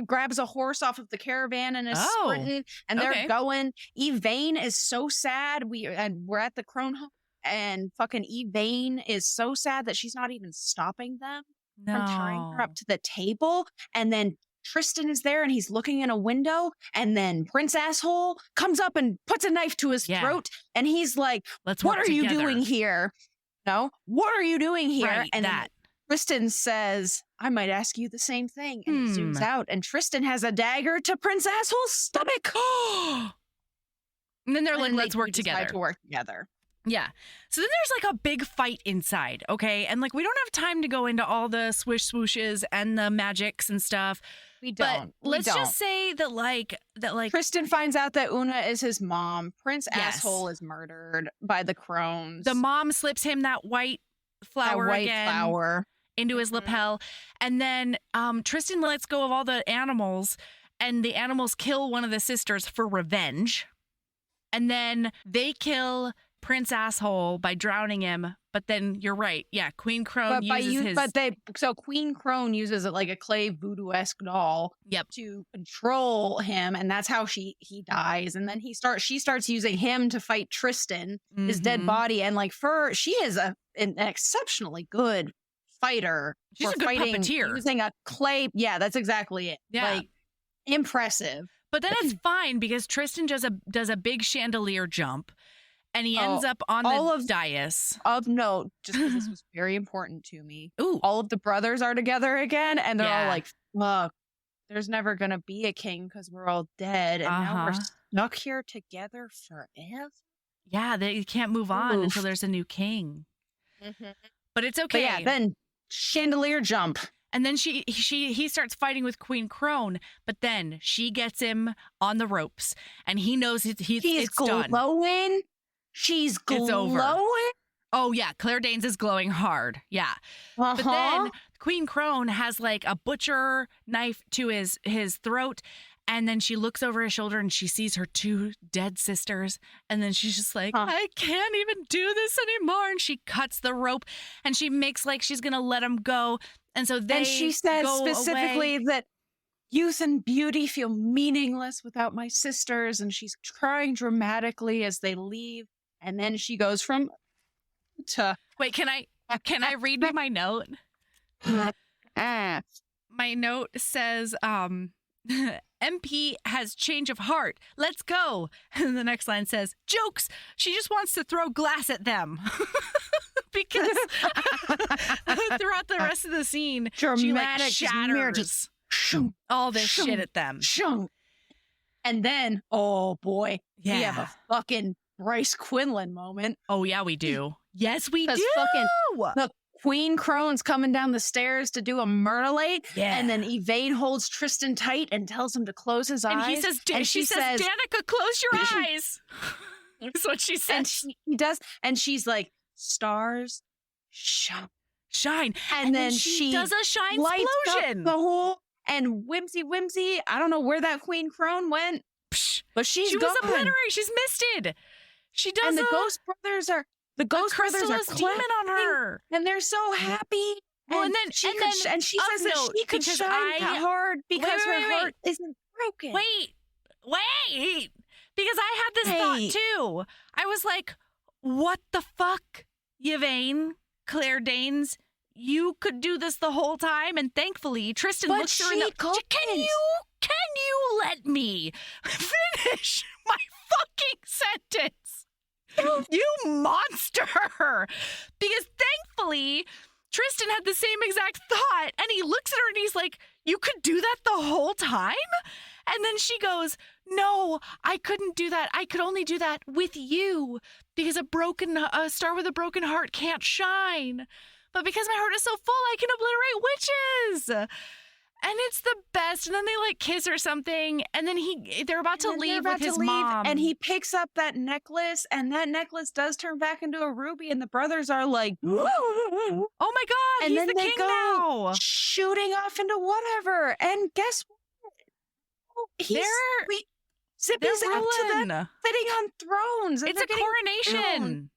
grabs a horse off of the caravan and is sprinting. And they're going. Yvain is so sad. We're at the Crone home. And fucking Yvain is so sad that she's not even stopping them from tying her up to the table. And then Tristan is there and he's looking in a window, and then Prince Asshole comes up and puts a knife to his throat, and he's like, what are you doing here? No, what are you doing here? Right, and then Tristan says, I might ask you the same thing. And he zooms out, and Tristan has a dagger to Prince Asshole's stomach. And then they're like, let's work together. To work together. Yeah. So then there's like a big fight inside, okay? And like we don't have time to go into all the swish swooshes and the magics and stuff. We don't. But let's just say that like Tristan finds out that Una is his mom. Prince Asshole is murdered by the crones. The mom slips him that white flower into his lapel. And then Tristan lets go of all the animals, and the animals kill one of the sisters for revenge. And then they kill Prince Asshole by drowning him, but then you're right. Yeah, Queen Crone So Queen Crone uses it like a clay voodoo-esque doll to control him, and that's how he dies. And then she starts using him to fight Tristan, his dead body, and like she is an exceptionally good fighter. She's a good puppeteer. Using a clay. Yeah, that's exactly it. Yeah. Like impressive. But then it's fine because Tristan does a big chandelier jump. And he ends up on the dais. Of note, just because this was very important to me. Ooh. All of the brothers are together again, and they're all like, look, there's never going to be a king because we're all dead. And now we're stuck here together forever. Yeah, they can't move on until there's a new king. But it's okay. But yeah, then chandelier jump. And then he starts fighting with Queen Crone, but then she gets him on the ropes, and he knows it's done. She's glowing. It's over. Oh, yeah. Claire Danes is glowing hard. Yeah. But then Queen Crone has like a butcher knife to his throat. And then she looks over his shoulder and she sees her two dead sisters. And then she's just like, I can't even do this anymore. And she cuts the rope and she makes like she's going to let him go. And so she says specifically that youth and beauty feel meaningless without my sisters. And she's crying dramatically as they leave. And then she goes from to... Wait, can I read you my note? My note says, MP has change of heart. Let's go. And the next line says, jokes. She just wants to throw glass at them. Because throughout the rest of the scene, dramatic, she like shatters all this shit at them. And then, oh boy, we have a fucking Bryce Quinlan moment. Oh, yeah, we do. Yes, we do. The Queen Crone's coming down the stairs to do a murderlate. Yeah. And then Yvain holds Tristan tight and tells him to close his eyes. And she says, Danica, close your eyes. That's what she says. And he does. And she's like, stars shine. And then she does a shine explosion. The whole, and whimsy. I don't know where that Queen Crone went. But she was obliterated. She's misted. She does. And the Ghost Brothers are demon on her, and they're so happy. Well, and then she says that she could shine hard because her heart isn't broken. Wait, because I had this thought too. I was like, what the fuck, Yvain, Claire Danes? You could do this the whole time, and thankfully Tristan looks her in the... Can you let me finish my fucking sentence? You monster! Because thankfully, Tristan had the same exact thought, and he looks at her and he's like, you could do that the whole time? And then she goes, no, I couldn't do that. I could only do that with you because a star with a broken heart can't shine. But because my heart is so full, I can obliterate witches. And it's the best. And then they like kiss or something. And then they're about to leave with his mom. And he picks up that necklace, and that necklace does turn back into a ruby. And the brothers are like, oh my God, and he's then the they king go now. shooting off into whatever. And guess what? Zippy's up to them sitting on thrones. It's a coronation.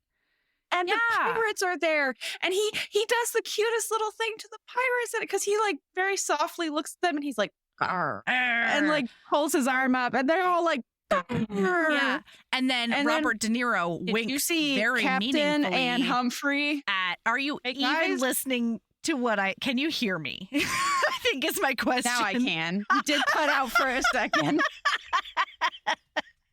And the pirates are there. And he does the cutest little thing to the pirates because he like very softly looks at them and he's like, arr, and like pulls his arm up and they're all like, arr. Yeah. And then Robert De Niro winks you see very Captain meaningfully and Humphrey. Are you even listening to what can you hear me? I think is my question. Now I can. You did cut out for a second.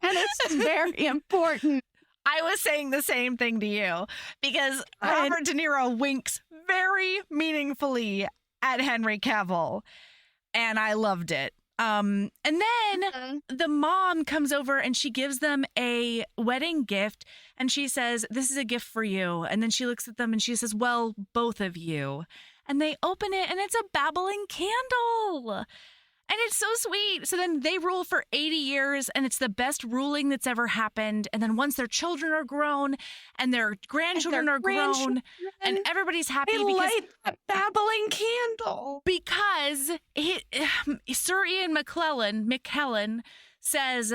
And it's very important. I was saying the same thing to you because Robert De Niro winks very meaningfully at Henry Cavill, and I loved it. And then the mom comes over and she gives them a wedding gift, and she says, "This is a gift for you." And then she looks at them and she says, "Well, both of you." And they open it, and it's a babbling candle. And it's so sweet. So then they rule for 80 years, and it's the best ruling that's ever happened. And then once their children are grown and their grandchildren are grown, and everybody's happy they because light that babbling candle. Because Sir Ian McKellen says,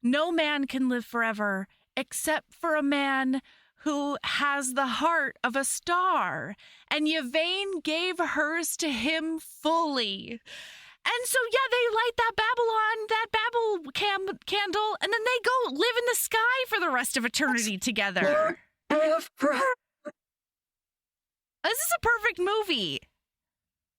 no man can live forever except for a man who has the heart of a star. And Yvain gave hers to him fully. And so, yeah, they light that candle, and then they go live in the sky for the rest of eternity together. This is a perfect movie.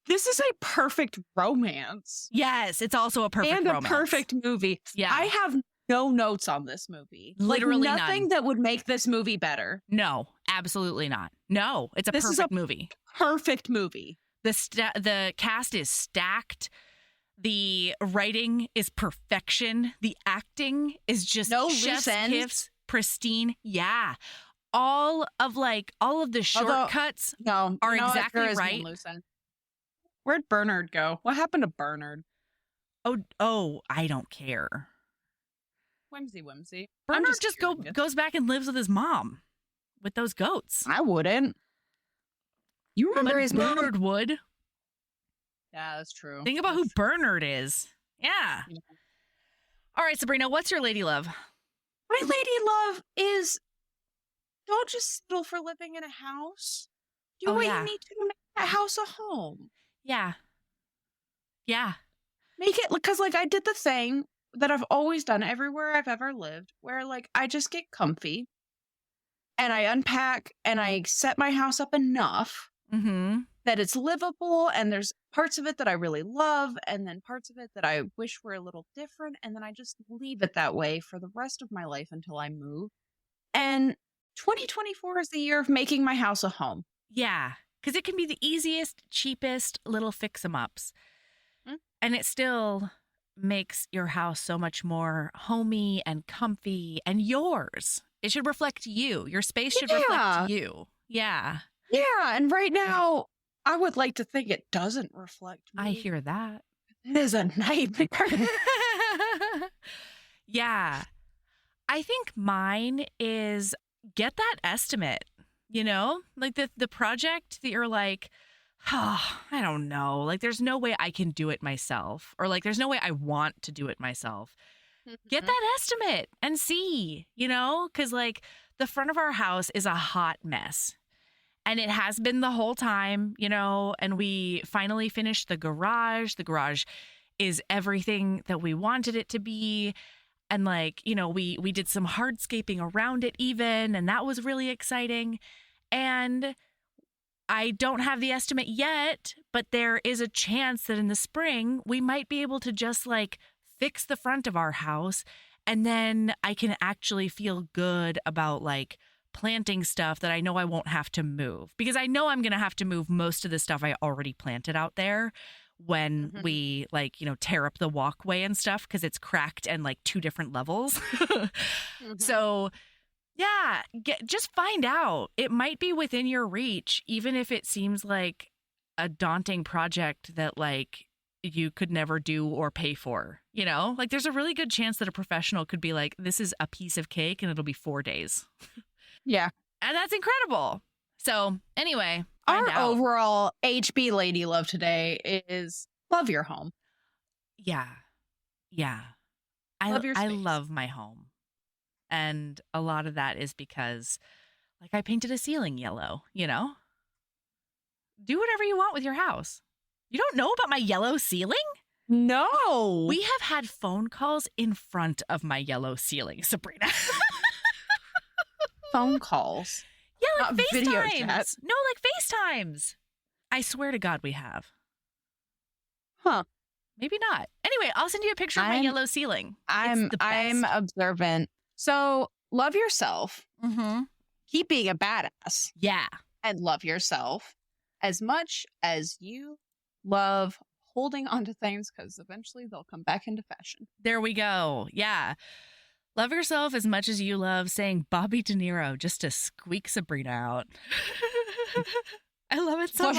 This is a perfect romance. Yes, it's also a perfect romance. And a perfect movie. Yeah. I have no notes on this movie. Literally like, nothing none. that would make this movie better. No, absolutely not. No, it's a perfect movie. Perfect movie. The cast is stacked. The writing is perfection. The acting is just chef's kiss, pristine. Yeah. All of the shortcuts are exactly right. Where'd Bernard go? What happened to Bernard? Oh, I don't care. Whimsy. Bernard just goes back and lives with his mom with those goats. I wouldn't. You remember his mom? Bernard would. Yeah, that's true. Think about who Bernard is. Yeah. All right, Sabrina, what's your lady love? My lady love is don't just settle for living in a house. Do what you need to make that house a home. Yeah. Yeah. Make it, because I did the thing that I've always done everywhere I've ever lived, where I just get comfy and I unpack and I set my house up enough that it's livable, and there's parts of it that I really love and then parts of it that I wish were a little different, and then I just leave it that way for the rest of my life until I move. And 2024 is the year of making my house a home. Yeah, because it can be the easiest, cheapest little fix-em-ups. And it still makes your house so much more homey and comfy and yours. It should reflect you. Your space should reflect you. Yeah. Yeah, and right now, I would like to think it doesn't reflect me. I hear that. It is a nightmare. Yeah. I think mine is get that estimate, like the project that you're like, oh, I don't know. Like, there's no way I can do it myself, or there's no way I want to do it myself. Get that estimate and see, because the front of our house is a hot mess. And it has been the whole time, and we finally finished the garage. The garage is everything that we wanted it to be. And we did some hardscaping around it even, and that was really exciting. And I don't have the estimate yet, but there is a chance that in the spring we might be able to just like fix the front of our house, and then I can actually feel good about like planting stuff that I know I won't have to move, because I know I'm going to have to move most of the stuff I already planted out there when we like, you know, tear up the walkway and stuff, because it's cracked and like 2 different levels. So yeah, just find out. It might be within your reach, even if it seems like a daunting project that like you could never do or pay for, you know? Like there's a really good chance that a professional could be like, this is a piece of cake and it'll be 4 days. Yeah. And that's incredible. So anyway, our overall HB lady love today is love your home. Yeah. Yeah. Love your space. I love my home. And a lot of that is because like I painted a ceiling yellow, you know? Do whatever you want with your house. You don't know about my yellow ceiling? No. We have had phone calls in front of my yellow ceiling, Sabrina. Phone calls? Yeah, like video FaceTimes. chats. No, like FaceTimes. I swear to God we have. Huh. Maybe not. Anyway, I'll send you a picture of my yellow ceiling. I'm observant. So love yourself. Keep being a badass. Yeah. And love yourself as much as you love holding onto things, because eventually they'll come back into fashion. There we go. Yeah. Love yourself as much as you love saying Bobby De Niro just to squeak Sabrina out. I love it so much.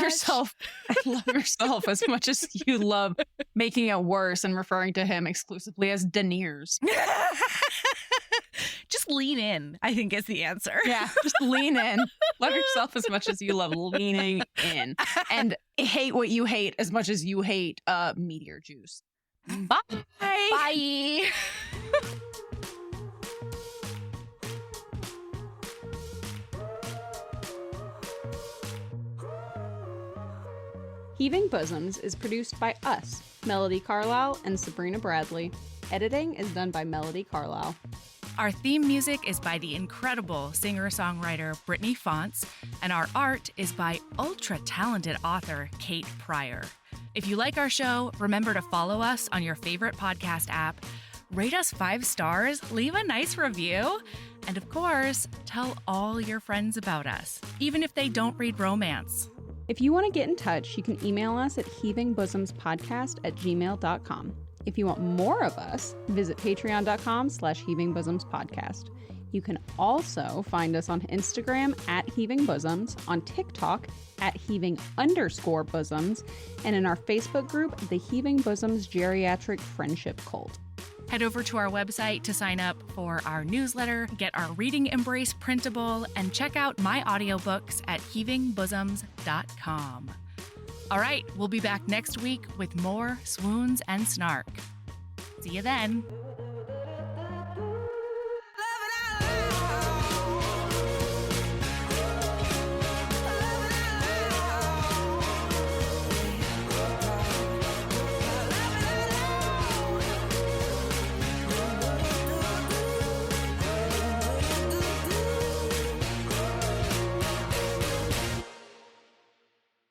Love yourself as much as you love making it worse and referring to him exclusively as Deniers. Just lean in, I think is the answer. Yeah, just lean in. Love yourself as much as you love leaning in. And hate what you hate as much as you hate meteor juice. Bye. Bye. Heaving Bosoms is produced by us, Melody Carlisle and Sabrina Bradley. Editing is done by Melody Carlisle. Our theme music is by the incredible singer-songwriter Brittany Fonts, and our art is by ultra-talented author Kate Pryor. If you like our show, remember to follow us on your favorite podcast app, rate us 5 stars, leave a nice review, and of course, tell all your friends about us, even if they don't read romance. If you want to get in touch, you can email us at heavingbosomspodcast@gmail.com. If you want more of us, visit patreon.com/heavingbosomspodcast. You can also find us on Instagram @heavingbosoms, on TikTok @heaving_bosoms, and in our Facebook group, the Heaving Bosoms Geriatric Friendship Cult. Head over to our website to sign up for our newsletter, get our Reading Embrace printable, and check out my audiobooks at heavingbosoms.com. All right, we'll be back next week with more swoons and snark. See you then.